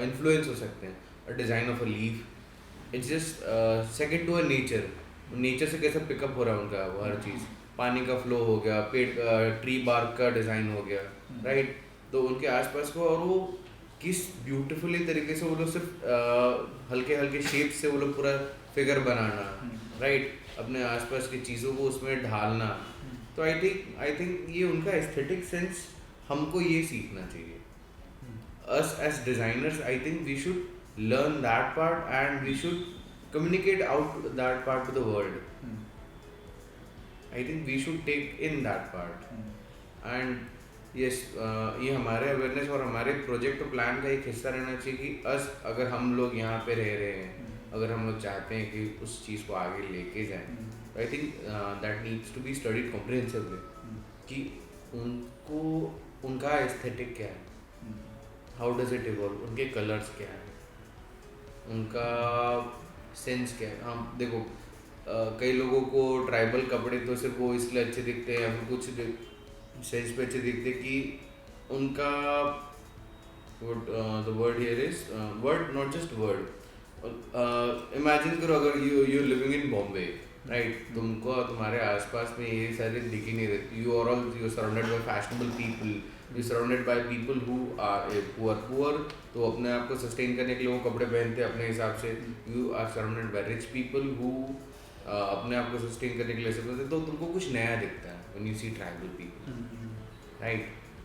इन्फ्लुएंस हो सकते हैं। A design of a leaf it's just second to a nature से कैसे पिकअप हो रहा है उनका वो हर चीज़, पानी का फ्लो हो गया, पेड़ ट्री बार्क का डिज़ाइन हो गया, राइट। तो उनके आसपास को, और वो किस ब्यूटीफुली तरीके से वो लोग सिर्फ हल्के हल्के शेप से वो लोग पूरा फिगर बनाना, राइट, अपने आसपास की चीज़ों को उसमें ढालना। तो आई थिंक ये उनका एस्थेटिक सेंस हमको ये सीखना चाहिए। Us as designers I think we should learn that part and we should communicate out that part to the world. I think we should take in that part. And yes, ये हमारे awareness और हमारे project और plan का एक हिस्सा रहना चाहिए कि अगर हम लोग यहाँ पे रह रहे हैं, अगर हम लोग चाहते हैं कि उस चीज़ को आगे लेके जाएं, तो I think that needs to be studied comprehensively कि उनको उनका एस्थेटिक क्या है, हाउ डज इट इवॉल्व, उनके कलर्स क्या है, उनका सेंस क्या है। हम देखो कई लोगों को ट्राइबल कपड़े तो सिर्फ वो इसलिए अच्छे दिखते हैं या फिर कुछ सेंस पे अच्छे दिखते कि उनका the word here is word, not just word, imagine करो अगर you living in Bombay, right, तुमको तुम्हारे आसपास में ये सारे दिख ही नहीं रहती, you are surrounded by fashionable people, you surrounded by people who are poor, तो अपने आप को सस्टेन करने के लिए वो कपड़े पहनते हैं अपने हिसाब से। You are surrounded by rich people who अपने आप को सस्टेन करने के लिए सब करते, तो तुमको कुछ नया दिखता है when you see tribal people, right.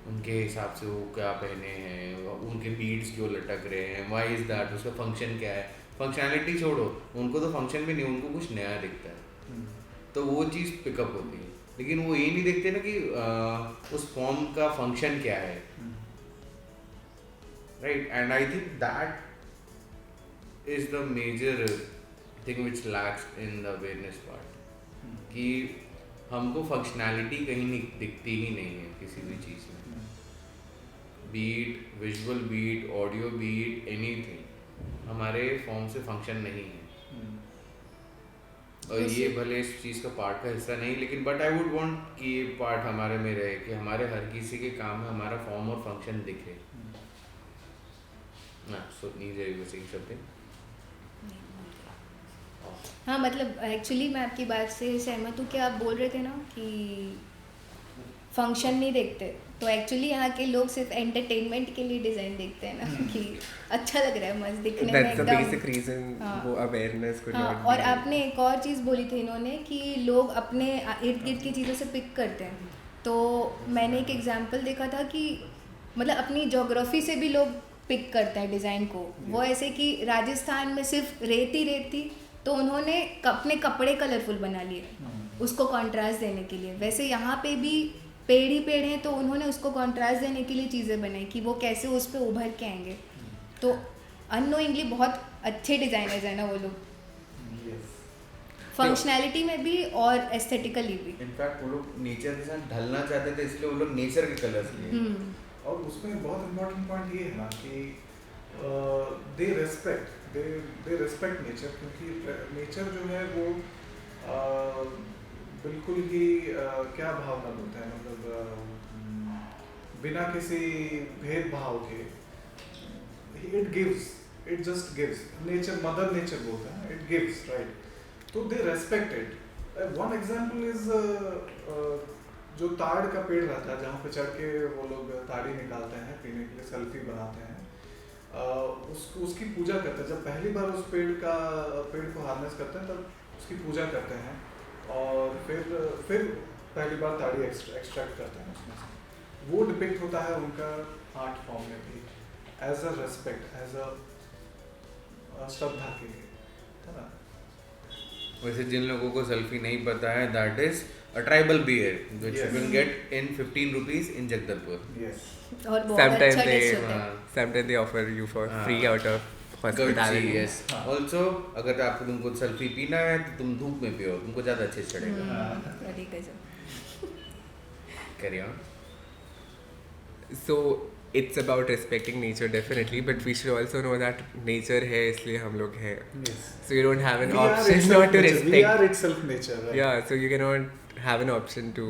उनके हिसाब से वो क्या पहने हैं, उनके बीड्स क्यों लटक रहे हैं, व्हाई इज दैट, उसका फंक्शन क्या है, फंक्शनैलिटी छोड़ो, उनको तो फंक्शन भी नहीं, उनको कुछ नया दिखता है, तो वो चीज़ पिकअप होती है। लेकिन वो ये नहीं देखते ना कि उस फॉर्म का फंक्शन क्या है, right. And I think that is the major thing which lacks in the awareness part, कि हमको फंक्शनैलिटी कहीं नहीं दिखती ही नहीं है किसी भी चीज़ में, beat, visual beat, audio beat, anything हमारे फॉर्म से फंक्शन नहीं है। और ये भले इस चीज़ का पार्ट का हिस्सा नहीं, लेकिन बट आई वुड वांट कि ये पार्ट हमारे में रहे, कि हमारे हर किसी के काम में हमारा फॉर्म और फंक्शन दिखे। सो नीचे यू सेइंग समथिंग? हाँ, मतलब एक्चुअली मैं आपकी बात से सहमत हूँ कि आप बोल रहे थे ना कि फंक्शन नहीं देखते, तो एक्चुअली यहाँ के लोग सिर्फ एंटरटेनमेंट के लिए डिज़ाइन देखते हैं ना कि अच्छा लग रहा है, मस्त दिखने में एकदम। That's the basic reason वो awareness could not और be. आपने एक और चीज़ बोली थी इन्होंने कि लोग अपने इर्द गिर्द की चीज़ों से पिक करते हैं, तो मैंने एक एग्जांपल देखा था कि मतलब अपनी ज्योग्राफी से भी लोग पिक करते हैं डिज़ाइन को। वो ऐसे कि राजस्थान में सिर्फ रेत ही रेत थी, तो उन्होंने अपने कपड़े कलरफुल बना लिए उसको कॉन्ट्रास्ट देने के लिए। वैसे यहाँ पे भी पेड़ ही पेड़ हैं, तो उन्होंने उसको कॉन्ट्रास्ट देने के लिए चीज़ें बनाई कि वो कैसे उस पर उभर के आएंगे। तो अननोइंगली बहुत अच्छे डिज़ाइनर्स हैं ना वो लोग, फंक्शनैलिटी में भी और एस्थेटिकली भी। इनफैक्ट वो लोग नेचर के साथ ढलना चाहते थे, इसलिए वो लोग नेचर के कलर्स लिए। और उसमें बहुत इम्पोर्टेंट पॉइंट ये है ना कि दे रेस्पेक्ट नेचर, क्योंकि नेचर जो है वो बिल्कुल ही क्या भावना बोलते हैं, मतलब बिना किसी भेदभाव के it just gives, nature, mother nature बोलते हैं, इट गिव्स, राइट? तो they respect it. One example is जो ताड़ का पेड़ रहता है, जहाँ पे चढ़ के वो लोग ताड़ी निकालते हैं पीने के लिए, सेल्फी बनाते हैं, उसकी पूजा करते हैं. जब पहली बार उस पेड़ को हार्नेस करते हैं तब उसकी पूजा करते हैं, और फिर पहली बार ताड़ी एक्सट्रैक्ट करते हैं उसमें से. वो डिपिक्ट होता है उनका आर्ट फॉर्म में भी, as a respect, as a श्रद्धा के लिए, है ना? वैसे जिन लोगों को सेल्फी नहीं पता है, that is a tribal beer which you can get in 15 rupees in Jagdalpur. Yes. और बहुत अच्छा Sometimes टेस्ट होता है. sometimes they offer you for free out of Courtesy, hospitality. yes. Also, अगर आपको तुमको सेल्फी पीना है तो तुम धूप में पियो, तुमको ज़्यादा अच्छे से चढ़ेगा. अरे गजब. Carry on. So it's about respecting nature definitely, but we should also know that nature है इसलिए हम लोग हैं. Yes. So you don't have an We are option itself not to nature. respect. We are itself nature, right? Yeah, so you cannot have an option to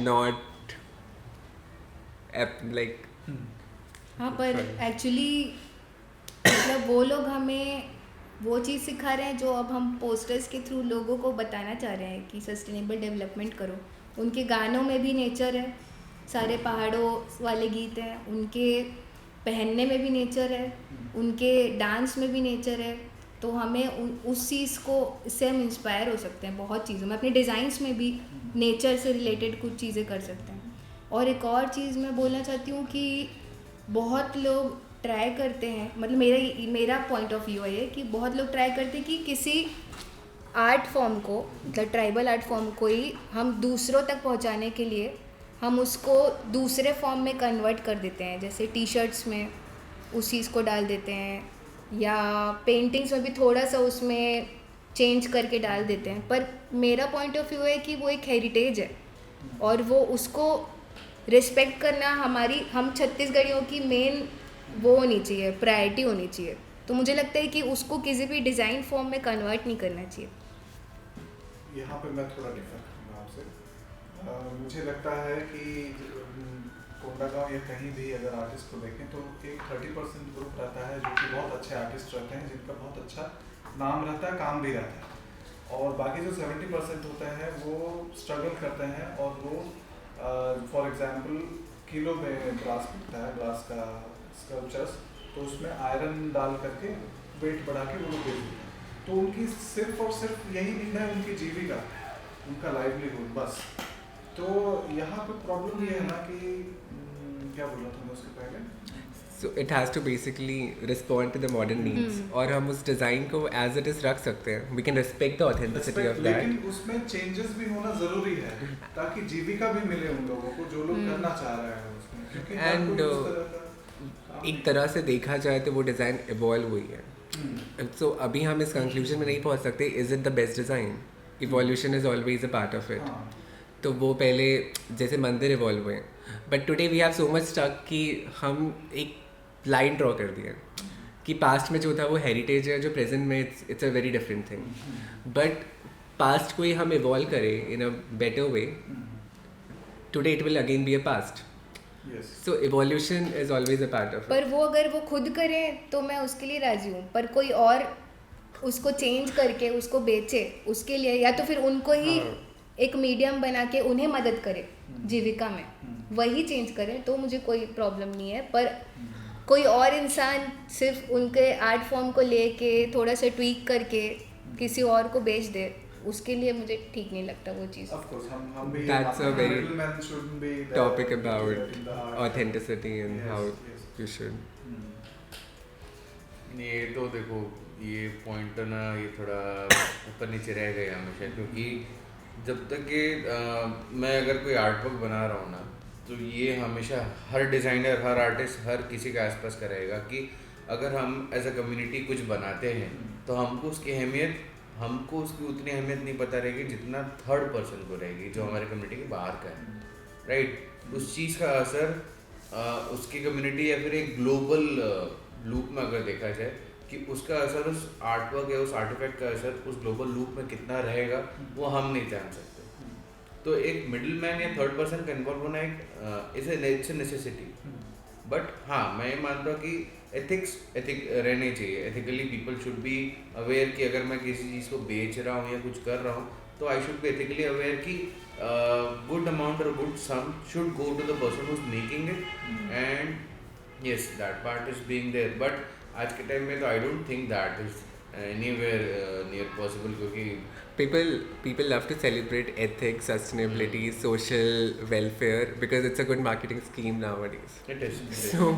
not like हाँ, पर actually मतलब वो लोग हमें वो चीज़ सिखा रहे हैं जो अब हम पोस्टर्स के थ्रू लोगों को बताना चाह रहे हैं कि सस्टेनेबल डेवलपमेंट करो. उनके गानों में भी नेचर है, सारे पहाड़ों वाले गीत हैं, उनके पहनने में भी नेचर है, उनके डांस में भी नेचर है. तो हमें उस चीज़ को, इससे हम इंस्पायर हो सकते हैं बहुत चीज़ों में. अपने डिज़ाइंस में भी नेचर से रिलेटेड कुछ चीज़ें कर सकते हैं. और एक और चीज़ मैं बोलना चाहती हूँ कि बहुत लोग ट्राई करते हैं, मतलब मेरा पॉइंट ऑफ व्यू है ये, कि बहुत लोग ट्राई करते हैं कि किसी आर्ट फॉर्म को, मतलब ट्राइबल आर्ट फॉर्म को ही हम दूसरों तक पहुँचाने के लिए हम उसको दूसरे फॉर्म में कन्वर्ट कर देते हैं. जैसे टी शर्ट्स में उस चीज़ को डाल देते हैं, या पेंटिंग्स में भी थोड़ा सा उसमें चेंज करके डाल देते हैं. पर मेरा पॉइंट ऑफ व्यू है कि वो एक हेरिटेज है और वो उसको रिस्पेक्ट करना हम छत्तीसगढ़ियों की मेन वो होनी चाहिए, प्रायोरिटी होनी चाहिए. तो मुझे लगता है कि उसको किसी भी डिज़ाइन फॉर्म में कन्वर्ट नहीं करना चाहिए. यहाँ पे मैं थोड़ा डिफर करूँगा आपसे. मुझे लगता है कि कोंडागांव या कहीं भी अगर आर्टिस्ट को देखें तो एक 30% ग्रुप रहता है जो कि बहुत अच्छे आर्टिस्ट रहते हैं, जिनका बहुत अच्छा नाम रहता है, काम भी रहता है. और बाकी जो 70% होते हैं वो स्ट्रगल करते हैं, और वो फॉर एग्जांपल किलो में ग्लास बिकता है, ग्लास का स्कल्पचर्स, तो उसमें आयरन डाल करके वेट बढ़ा के वो लोग बेच देते हैं. तो उनकी सिर्फ और सिर्फ यही नीड है, उनकी जीविका, उनका लाइवलीहुड, बस. तो यहाँ पे प्रॉब्लम ये है ना कि क्या बोला था मैं उसके पहले. So it has to basically respond to the modern needs. और हम उस डिज़ाइन को as it is रख सकते हैं. We can respect the authenticity of that. लेकिन उसमें चेंजेस भी होना ज़रूरी है ताकि जीविका भी मिले उन लोगों को जो लोग करना चाह रहे हैं उसमें. क्योंकि And एक तरह से देखा जाए तो वो डिज़ाइन इवॉल्व हुई है. So अभी हम इस कंक्लूजन में नहीं पहुँच सकते is it the best design. Evolution is always a part of it. तो वो पहले जैसे मंदिर इवॉल्व हुए, but today we have so much stuck कि हम एक लाइन ड्रॉ कर दिया कि पास्ट में जो था वो हेरिटेज है, जो प्रेजेंट में it's a very different thing. But past को ही हम इवॉल्व करें in a better way, today it will again be a past. So evolution is always a part of. पर वो अगर वो खुद करें तो मैं उसके लिए राजी हूँ, पर कोई और उसको चेंज करके उसको बेचे उसके लिए, या तो फिर उनको ही एक मीडियम बना के उन्हें मदद करे जीविका में, वही चेंज करें तो मुझे कोई प्रॉब्लम नहीं है. पर कोई और इंसान सिर्फ उनके आर्ट फॉर्म को लेके थोड़ा सा ट्वीक करके किसी और को बेच दे, उसके लिए मुझे ठीक नहीं लगता वो चीज़. That's a very topic about authenticity and how you should. ये तो देखो ये पॉइंट ना ये थोड़ा ऊपर नीचे रह गया हमेशा, क्योंकि जब तक ये मैं अगर कोई आर्ट वर्क बना रहा हूँ ना, तो ये हमेशा हर डिज़ाइनर, हर आर्टिस्ट, हर किसी के आसपास करेगा कि अगर हम एज अ कम्युनिटी कुछ बनाते हैं तो हमको उसकी उतनी अहमियत नहीं पता रहेगी जितना थर्ड पर्सन को रहेगी जो हमारे कम्युनिटी के बाहर का है, राइट. उस चीज़ का असर उसकी कम्युनिटी या फिर एक ग्लोबल लूप में अगर देखा जाए कि उसका असर उस आर्ट वर्क या उस आर्टिफैक्ट का असर उस ग्लोबल लूप में कितना रहेगा वो हम नहीं जान सकते. तो एक मिडिल मैन या थर्ड पर्सन का इन्वॉल्व होना एक इट्स ए नेसेसिटी। बट हाँ, मैं ये मानता हूँ कि एथिक रहने चाहिए। Ethically people should be aware कि अगर मैं किसी चीज़ को बेच रहा हूँ या कुछ कर रहा हूँ तो I should be ethically aware कि गुड अमाउंट और good sum should go to the person who is making it, and yes that part is being there. But आज के टाइम में तो I don't think that is anywhere near possible, क्योंकि people love to celebrate ethics, sustainability, social welfare because it's a good marketing scheme nowadays. it is So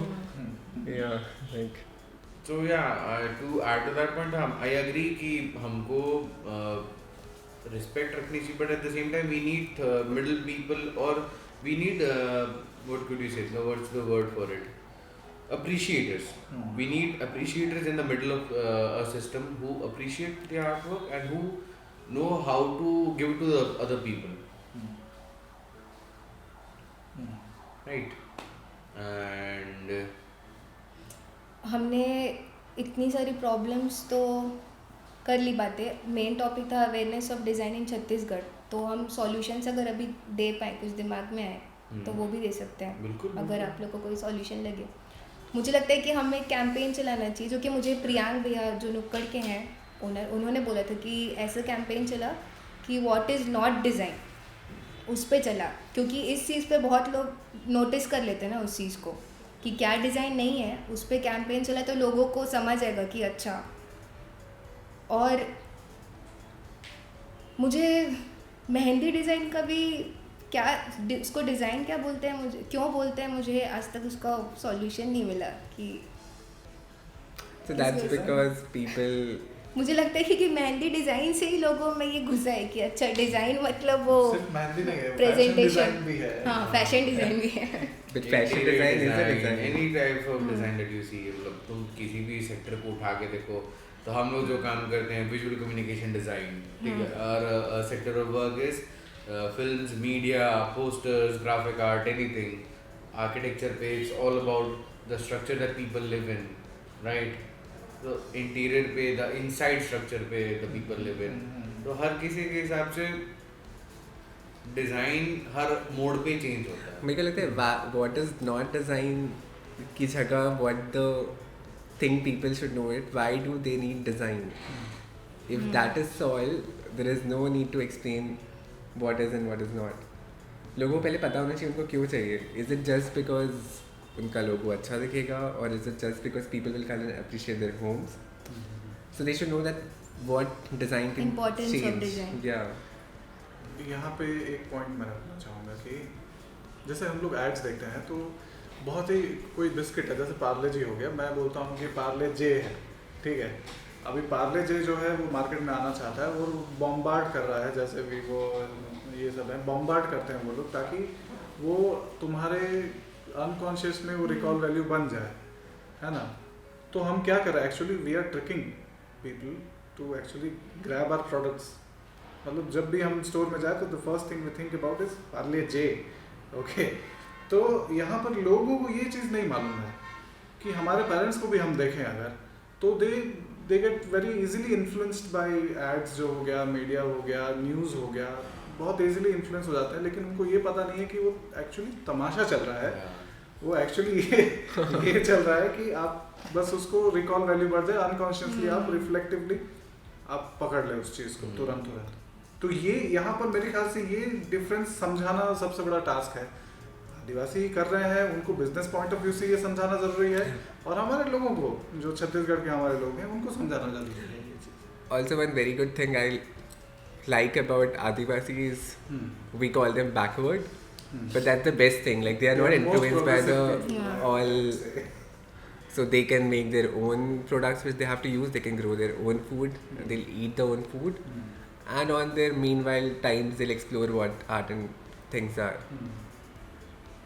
yeah, like so yeah, to add to that point, I agree कि हमको respect रखनी चाहिए, but at the same time we need middle people, or we need what could you say, what's the word for it, appreciators. We need appreciators in the middle of a system who appreciate the artwork and who know how to give to the other people. Right. And हमने इतनी सारी problems तो कर ली बातें। Main topic था awareness of design in Chhattisgarh, तो हम solutions अगर अभी दे पाए, कुछ दिमाग में आए तो वो भी दे सकते हैं। बिल्कुल, अगर आप लोग को कोई सॉल्यूशन लगे, मुझे लगता है कि हमें एक कैंपेन चलाना चाहिए, जो कि मुझे प्रियांक भैया जो नुक्कड़ के हैं ओनर, उन्होंने बोला था कि ऐसा कैंपेन चला कि व्हाट इज़ नॉट डिज़ाइन, उस पे चला। क्योंकि इस चीज़ पे बहुत लोग नोटिस कर लेते हैं ना उस चीज़ को कि क्या डिज़ाइन नहीं है, उस पे कैंपेन चला तो लोगों को समझ आएगा कि अच्छा। और मुझे मेहंदी डिज़ाइन का भी क्या, उसको डिज़ाइन क्या बोलते हैं, मुझे क्यों बोलते हैं, मुझे आज तक उसका सॉल्यूशन नहीं मिला कि so that's because people मुझे लगता है कि मेहंदी डिज़ाइन से ही लोगों में ये घुसा है कि अच्छा डिज़ाइन मतलब वो सिर्फ मेहंदी नहीं है, प्रेजेंटेशन भी है। हाँ, फैशन डिज़ाइन भी है। but fashion design is a design. any type of design that you see, मतलब तुम किसी भी सेक्टर को उठा के देखो, तो हम लोग जो काम करते हैं विजुअल कम्युनिकेशन डिज़ाइन, ठीक है, और sector of work is films, media, posters, graphic art, anything, architecture पे it's all about the structure that people live in, right? तो interior पे the inside structure पे the people live in, तो हर किसी के हिसाब से डिज़ाइन हर मोड पे चेंज होता है। मेरे को लगता है what is not design की जगह what the thing people should know it, why do they need design? If that is solved, there is no need to explain what is and what is not. लोगों को पहले पता होना चाहिए उनको क्यों चाहिए। Is it just because उनका लोगो अच्छा दिखेगा, or is it just because people will come and appreciate their homes? So they should know that what design can Importance of change. design. Yeah. यहाँ पे एक पॉइंट मैं रखना चाहूँगा कि जैसे हम लोग एड्स देखते हैं तो बहुत ही कोई बिस्किट है, जैसे पार्ले जी हो गया, मैं बोलता हूँ कि पार्ले जे है, ठीक है। अभी पार्ले जे जो है वो मार्केट में आना चाहता है और बॉम्बार्ड कर रहा है, जैसे वीवो ये सब है, बॉम्बार्ड करते हैं वो लोग ताकि वो तुम्हारे अनकॉन्शियस में वो रिकॉल वैल्यू बन जाए, है ना। तो हम क्या कर रहे हैं, actually we are tricking people to actually grab our products. मतलब जब भी हम स्टोर में जाए तो the first thing we think about is Parle G, okay. तो यहाँ पर लोगों को ये चीज़ नहीं मालूम है कि हमारे पेरेंट्स को भी हम देखें अगर, तो they get very easily influenced by ads जो हो गया, मीडिया हो गया, न्यूज़ हो गया, बहुत इजीली इन्फ्लुएंस हो जाता है। लेकिन उनको ये पता नहीं है कि वो एक्चुअली तमाशा चल रहा है, वो एक्चुअली ये चल रहा है कि आप बस उसको रिकॉल वैल्यू बढ़ जाए, अनकॉन्शियसली आप रिफ्लेक्टिवली आप पकड़ लें उस चीज़ को तुरंत। तो ये यहाँ पर मेरे ख्याल से ये डिफरेंस समझाना सबसे बड़ा टास्क है। आदिवासी कर रहे हैं, उनको बिजनेस पॉइंट ऑफ व्यू से ये समझाना ज़रूरी है, और हमारे लोगों को जो छत्तीसगढ़ के हमारे लोग हैं उनको समझाना ज़रूरी है। Also one very good thing I like about Adivasis, we call them backward, but that's the best thing. Like they are not influenced by the all, so they can make their own products which they have to use. They can grow their own food. They'll eat their own food, and on their meanwhile times they'll explore what art and things are.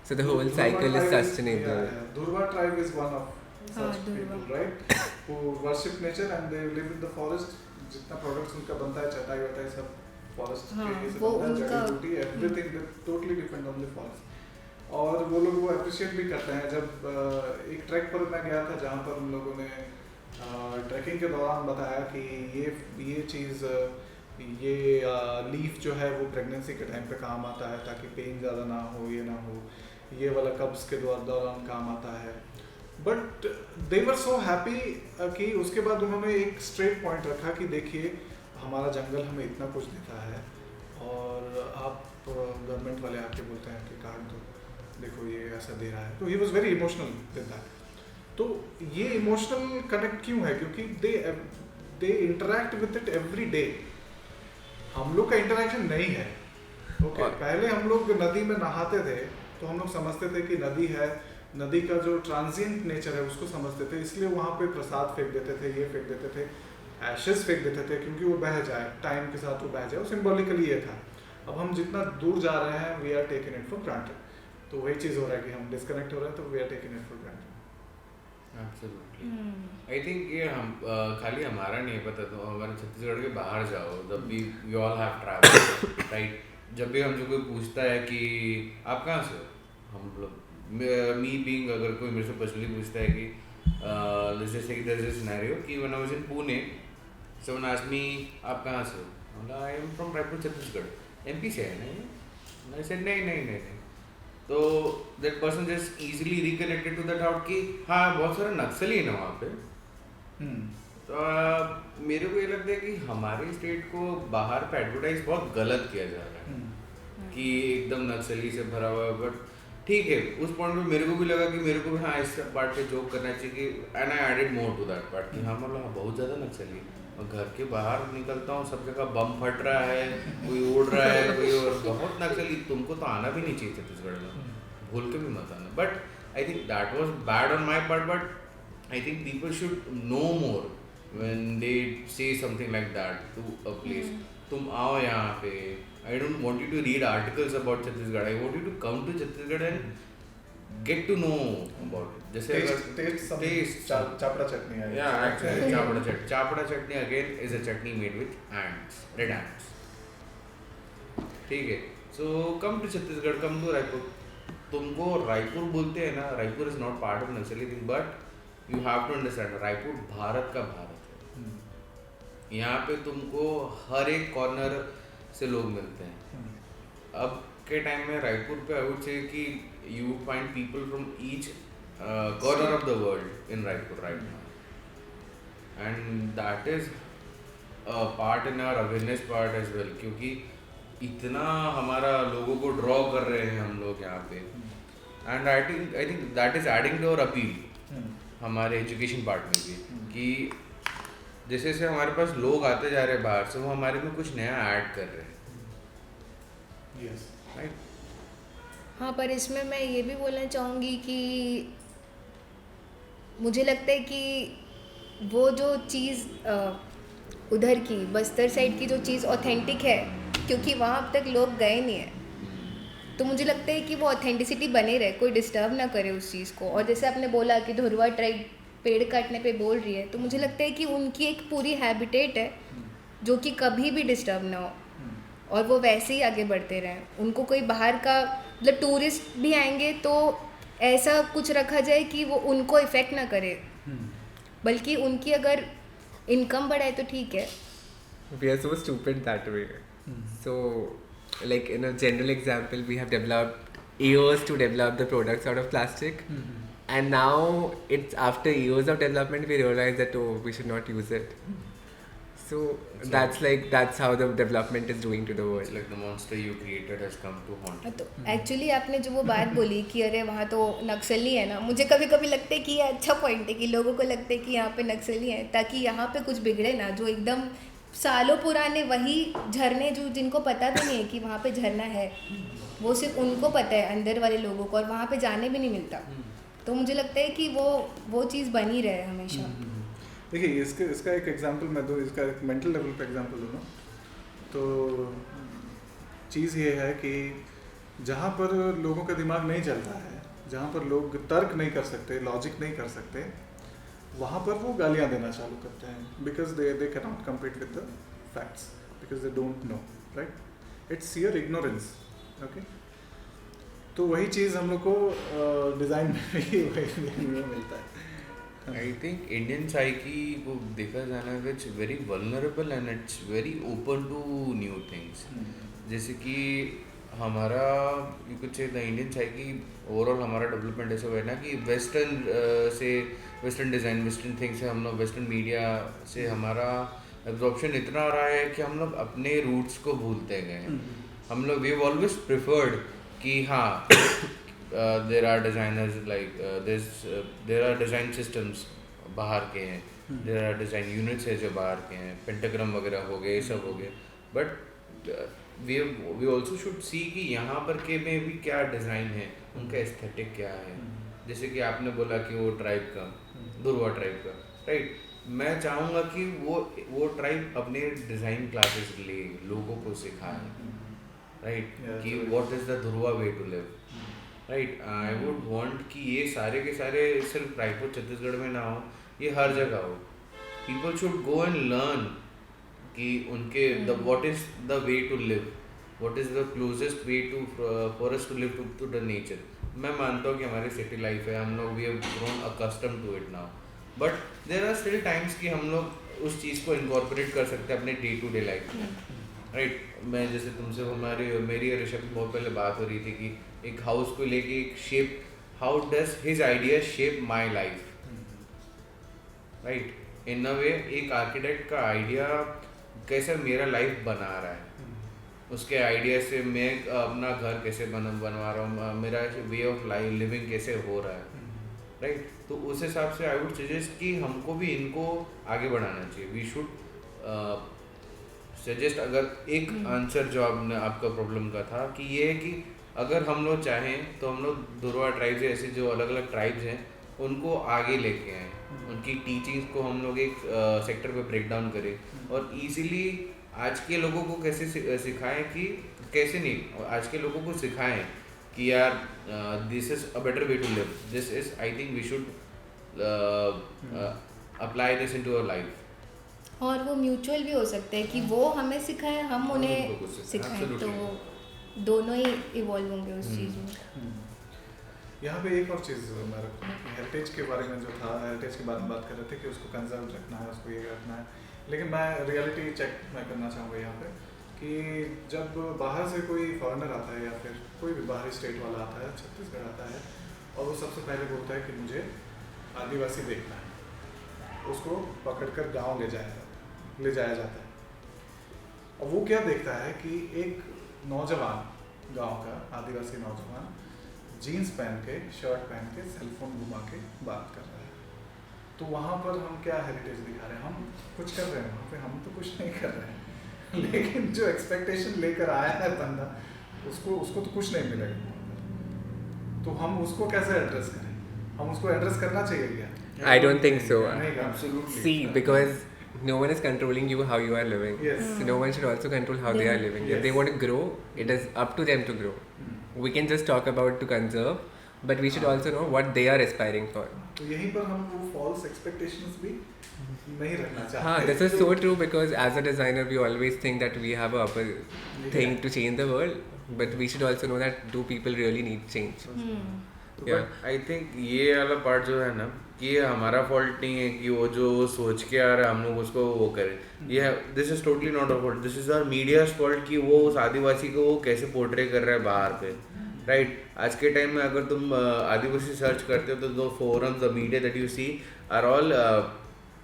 So the whole cycle is sustainable. Durva tribe is one of such people, right? Who worship nature and they live in the forest. जितना products उनका बनता है, चटाई वटाई सब forest के से बनता है, जड़ी बूटी everything totally depend on the forest. और वो लोग वो अप्रिशिएट भी करते हैं। जब एक ट्रैक पर मैं गया था जहाँ पर उन लोगों ने ट्रैकिंग के दौरान बताया कि ये चीज़ ये लीफ जो है वो प्रेगनेंसी के टाइम पे काम आता है ताकि पेन ज़्यादा ना हो, ये ना हो, ये वाला कब्ज़ के दौरान काम आता है। But they were so happy कि उसके बाद उन्होंने एक स्ट्रेट पॉइंट रखा कि देखिए हमारा जंगल हमें इतना कुछ देता है और आप गवर्नमेंट वाले आके बोलते हैं कि काट दो, देखो ये ऐसा दे रहा है। तो he was very emotional with that. तो ये इमोशनल कनेक्ट क्यों है? क्योंकि they interact with it every day. हम लोग का इंटरेक्शन नहीं है। ओके, पहले हम लोग नदी में नहाते थे तो हम लोग समझते थे कि नदी है, नदी का जो ट्रांजिएंट नेचर है उसको समझते थे, इसलिए वहाँ पे प्रसाद फेंक देते थे, ये फेंक देते थे, एशेस फेंक देते थे क्योंकि वो बह जाए, टाइम के साथ वो बह जाए, वो सिम्बॉलिकली ये था। अब हम जितना दूर जा रहे हैं we are taking it for granted. तो वही चीज़ हो रहा है कि हम डिस्कनेक्ट हो रहे हैं तो we are taking it for granted. Absolutely. I think ये हम खाली हमारा नहीं है पता, तो हमारे छत्तीसगढ़ के बाहर जाओ, जब भी we all have travel right, जब भी हमसे कोई पूछता है कि आप कहाँ से हो, हम लोग मी बीइंग, अगर कोई मेरे से पर्सनली पूछता है कि जैसे कि देयर इज अ सिनेरियो कि when I was in Pune, someone asked me आप कहाँ से हो, I am from Raipur Chhattisgarh, MP से है ना? आई सेड नहीं। तो that person just easily reconnected to that out कि हाँ बहुत सारे नक्सली है ना वहाँ पे। तो मेरे को ये लगता है कि हमारे स्टेट को बाहर पे एडवर्टाइज बहुत गलत किया जा रहा है कि एकदम नक्सली से भरा हुआ है। बट ठीक है, उस पॉइंट पे मेरे को भी लगा कि मेरे को भी हाँ इस पार्ट पे जोक करना चाहिए कि and I added more to that part कि हाँ मतलब बहुत ज़्यादा नक्सली है। और घर के बाहर निकलता हूँ सब जगह बम फट रहा है, कोई उड़ रहा है, कोई और बहुत नक्सली, तुमको तो आना भी नहीं चाहिए छत्तीसगढ़ में, भूल के भी मत आना। But I think that was bad on my part, but I think people should know more when they say something like that to a place. तुम आओ यहाँ पे, I don't want you to read articles about Chhattisgarh. I want you to come to Chhattisgarh and get to know about it. जैसे taste Chapda चटनी है। Yeah, actually Chapda chutney again is a chutney made with ants, red ants. ठीक है, so come to Chhattisgarh, come to Raipur. तुमको रायपुर बोलते हैं ना, Raipur is not part of Naxali thing, but you have to understand Raipur Bharat का भारत है। यहाँ पे तुमको हर एक कॉर्नर से लोग मिलते हैं। अब के टाइम में रायपुर पे आई वुड से कि you find people from each corner of the world in Raipur right now, and that is part in our awareness part as well, क्योंकि इतना हमारा लोगों को ड्रॉ कर रहे हैं हम लोग यहाँ पे। And I think that is adding to our appeal हमारे एजुकेशन पार्ट में भी कि जैसे जैसे हमारे पास लोग आते जा रहे हैं बाहर से, वो हमारे में कुछ नया ऐड कर रहे हैं। Yes right. हाँ, पर इसमें मैं ये भी बोलना चाहूँगी कि मुझे लगता है कि वो जो चीज़ उधर की बस्तर साइड की जो चीज़ ऑथेंटिक है, क्योंकि वहाँ अब तक लोग गए नहीं हैं, तो मुझे लगता है कि वो ऑथेंटिसिटी बने रहे, कोई डिस्टर्ब ना करे उस चीज़ को। और जैसे आपने बोला कि धुरवा ट्राइब पेड़ काटने पे बोल रही है, तो मुझे लगता है कि उनकी एक पूरी हैबिटेट है जो कि कभी भी डिस्टर्ब ना हो और वो वैसे ही आगे बढ़ते रहें। उनको कोई बाहर का मतलब टूरिस्ट भी आएंगे तो ऐसा कुछ रखा जाए कि वो उनको इफ़ेक्ट ना करे, बल्कि उनकी अगर इनकम बढ़ाए तो ठीक है। We are so stupid that way. So, like in a general example, we have developed years to develop the products out of plastic. And now it's after years of development we realize that we should not use it. So that's how the development is doing to the world. It's like the monster you created has come to haunt you. तो actually आपने जो वो बात बोली कि अरे वहाँ तो नक्सली है ना, मुझे कभी कभी लगता है कि ये अच्छा पॉइंट है कि लोगों को लगता है कि यहाँ पे नक्सली हैं, ताकि यहाँ पे कुछ बिगड़े ना। जो एकदम सालों पुराने वही झरने जो जिनको पता भी नहीं है कि वहाँ पे झरना है, वो सिर्फ उनको पता है अंदर वाले लोगों को, और वहाँ पे जाने भी नहीं मिलता। तो मुझे लगता है कि वो चीज़ बनी रहे हमेशा। देखिए इसका एक एग्जांपल मैं दूँ, इसका एक मेंटल लेवल पे एग्जांपल दूँ ना, तो चीज़ ये है कि जहाँ पर लोगों का दिमाग नहीं चलता है, जहाँ पर लोग तर्क नहीं कर सकते, लॉजिक नहीं कर सकते, वहाँ पर वो गालियाँ देना चालू करते हैं, because they can not compete with the facts, because they don't know, right? It's your ignorance. Okay, तो वही चीज़ हम लोग को डिज़ाइन में भी वही मिलता है। आई थिंक इंडियन साइकी को देखा जाना it's very vulnerable and it's very open to new things. जैसे कि हमारा you could say the Indian psyche overall हमारा डेवलपमेंट ऐसा हुआ है ना कि वेस्टर्न से वेस्टर्न डिज़ाइन वेस्टर्न थिंग्स से हम लोग वेस्टर्न मीडिया से हमारा एब्जॉर्प्शन इतना आ रहा है कि हम लोग अपने रूट्स को भूलते गए हैं. हम लोग वी ऑलवेज प्रिफर्ड कि हाँ there are designers like there are design systems बाहर के हैं, देर आर डिज़ाइन यूनिट्स है जो बाहर के हैं, पेंटाग्राम वगैरह हो गए, ये सब हो गए. But we also should see कि यहाँ पर के में भी क्या डिज़ाइन है, उनका एस्थेटिक क्या है. जैसे कि आपने बोला कि वो ट्राइब का दुर्वा ट्राइब का राइट, मैं चाहूँगा कि वो ट्राइब अपने डिज़ाइन क्लासेस ले लोगों को सिखाए राइट कि व्हाट इज़ द दुर्वा way to live right. I would want कि ये सारे के सारे सिर्फ रायपुर छत्तीसगढ़ में ना हो, ये हर जगह हो. People should go and learn कि उनके the what is the way to live, what is the closest way to for us to live to the nature. मैं मानता हूँ कि हमारी सिटी लाइफ है, हम लोग we have grown accustom to it now, but there are still times कि हम लोग उस चीज़ को इनकॉर्पोरेट कर सकते हैं अपने डे टू डे लाइफ में राइट. मैं जैसे तुमसे मेरी और ऋषभ की बहुत पहले बात हो रही थी कि एक हाउस को लेके एक shape, how does his idea shape my life right. In a way एक आर्किटेक्ट का आइडिया कैसे मेरा लाइफ बना रहा है, उसके आइडिया से मैं अपना घर कैसे बनवा रहा हूँ, मेरा वे ऑफ लाइफ लिविंग कैसे हो रहा है राइट. तो उस हिसाब से आई वुड सजेस्ट कि हमको भी इनको आगे बढ़ाना चाहिए. वी शुड सजेस्ट अगर एक आंसर जो आपने आपका प्रॉब्लम का था कि ये है कि अगर हम लोग चाहें तो हम लोग दुर्वा ट्राइब्स ऐसे जो अलग अलग ट्राइब्स हैं उनको आगे लेके आएँ, उनकी टीचिंग्स को हम लोग एक सेक्टर पे ब्रेक डाउन करें और इजीली आज के लोगों को कैसे सिखाएं कि कैसे नहीं, आज के लोगों को सिखाएं कि यार this is a better way to live, this is I think we should apply this into our life. और वो म्यूचुअल भी हो सकता है कि वो हमें सिखाएं, हम उन्हें उनको कुछ सिखाएं, तो absolutely. वो दोनों ही इवॉल्व होंगे उस चीज़ में. यहाँ पे एक और चीज़ मैं रखूँ कि हेरिटेज के बारे में जो था, हेरिटेज के बारे में बात कर रहे थे कि उसको कंजर्व रखना है, उसको ये रखना है. लेकिन मैं रियलिटी चेक मैं करना चाहूँगा यहाँ पे कि जब बाहर से कोई फॉरेनर आता है या फिर कोई भी बाहरी स्टेट वाला आता है, छत्तीसगढ़ आता है और वो सबसे पहले बोलता है कि मुझे आदिवासी देखना है, उसको पकड़कर गांव ले जाया जाता है. और वो क्या देखता है कि एक नौजवान, गांव का आदिवासी नौजवान जीन्स पहन के, शर्ट पहन के, सेलफोन घुमा के बात कर रहा है. तो वहाँ पर हम क्या हेरिटेज दिखा रहे हैं, हम कुछ कर रहे हैं वहाँ पे, हम तो कुछ नहीं कर रहे हैं. लेकिन जो एक्सपेक्टेशन लेकर आया है बंदा, उसको तो कुछ नहीं मिलेगा. तो हम उसको कैसे एड्रेस करें, हम उसको एड्रेस करना चाहिए क्या? I don't think so. नहीं, Absolutely. See, because no one is controlling you how you are living. Yes. So no one should also control how they are living. If they Yes. want to grow, it is up to them to grow. We can just talk about to conserve, but we should also know what they are aspiring for. तो यहीं पर हम वो false expectations भी नहीं रखना चाहते. हाँ, this is so true because as a designer we always think that we have a upper thing to change the world, but we should also know that do people really need change? Yeah. But I think ये वाला part जो है ना कि ये हमारा fault नहीं है कि वो जो सोच के आ रहा है हम लोग उसको वो करें. ये this is totally not a fault, this is our media's fault कि वो उस आदिवासी को वो कैसे पोर्ट्रे कर रहा है बाहर पे राइट. आज के टाइम में अगर तुम आदिवासी सर्च करते हो तो दो forums the media that you see are all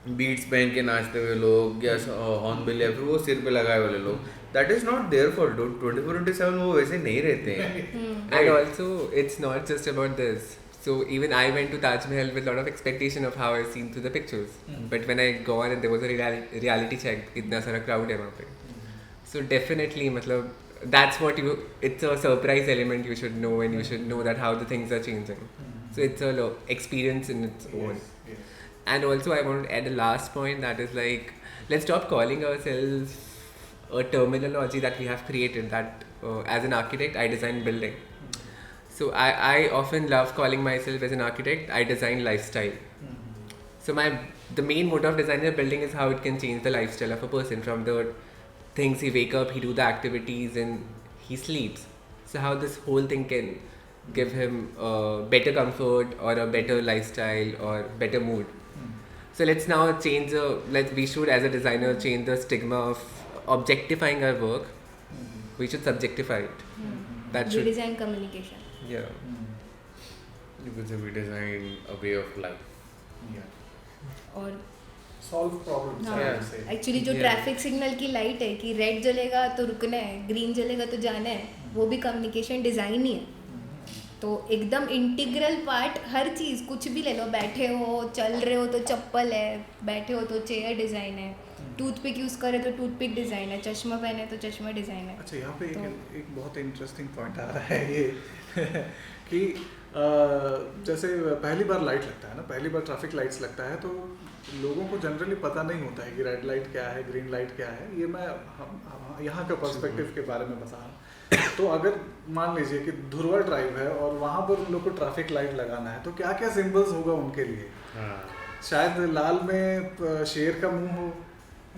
beats पहन के नाचते हुए लोग या हॉर्नबिल या फिर वो सिर पे लगाए वाले लोग. That is not there for 24/7 वो वैसे नहीं रहते हैं. And also, it's not just about this. So even I went to Taj Mahal with a lot of expectation of how I've seen through the pictures. But when I gone and there was a reality check, इतना सारा crowd है वहाँ पे. So definitely, मतलब that's what you. It's a surprise element you should know, and you should know that how the things are changing. So it's a experience in its own. Yes. And also, I want to add a last point that is like, let's stop calling ourselves a terminology that we have created that as an architect I design building. So I often love calling myself as an architect I design lifestyle. So the main motto of designing a building is how it can change the lifestyle of a person from the things he wake up, he do the activities and he sleeps. So how this whole thing can give him better comfort or a better lifestyle or better mood. So let's now change we should as a designer change the stigma of objectifying our work. We should subjectify it. That should, redesign communication. yeah. Because we design a way of life. और solve problems हाँ Yeah. Actually जो Yeah. Traffic signal की light है कि red जलेगा तो रुकना है, ग्रीन जलेगा तो जाना है, वो भी कम्युनिकेशन डिज़ाइन ही है. तो एकदम इंटीग्रल पार्ट हर चीज़, कुछ भी ले लो, बैठे हो, चल रहे हो तो चप्पल है, बैठे हो तो चेयर डिज़ाइन है, टूथपिक यूज़ करे तो टूथपिक डिज़ाइन है, चश्मा पहने तो चश्मा डिज़ाइन है. अच्छा, यहाँ पे तो- एक बहुत इंटरेस्टिंग पॉइंट आ रहा है ये कि जैसे पहली बार लाइट लगता है ना, पहली बार ट्रैफिक लाइट्स लगता है तो लोगों को जनरली पता नहीं होता है कि रेड लाइट क्या है, ग्रीन लाइट क्या है. ये मैं यहाँ का पर्सपेक्टिव के बारे में बता रहा हूँ. तो अगर मान लीजिए कि धुरवा ड्राइव है और वहाँ पर उन लोग को ट्रैफिक लाइट लगाना है तो क्या क्या सिंबल्स होगा उनके लिए. शायद लाल में शेर का मुंह हो,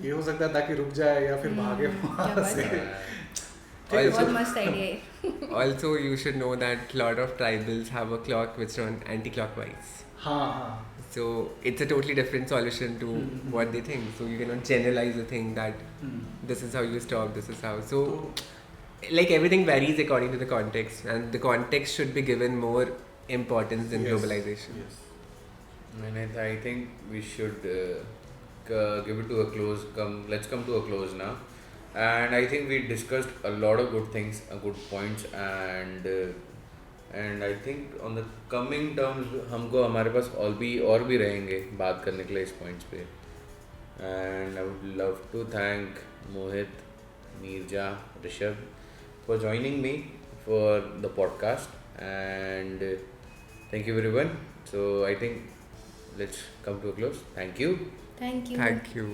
ये हो सकता है ताकि रुक जाए या फिर भागे वहाँ क्या बात से. है. Also, बहुत मस्त आइडिया है. also you should know that lot of tribals have a clock which run anti-clockwise. हाँ हाँ. So it's a totally different solution to what they think. So you cannot generalize the thing that this is how you stop, this is how. So like everything varies according to the context, and the context should be given more importance than Yes. globalization. Yes. And I think we should give it to a close. Let's come to a close now. And I think we discussed a lot of good things, good points, and I think on the coming terms हमको हमारे पास और भी रहेंगे बात करने के लिए इस points पे. And I would love to thank Mohit, Neerja, Rishabh for joining me for the podcast, and thank you everyone. So I think let's come to a close. Thank you. Thank you. Thank you.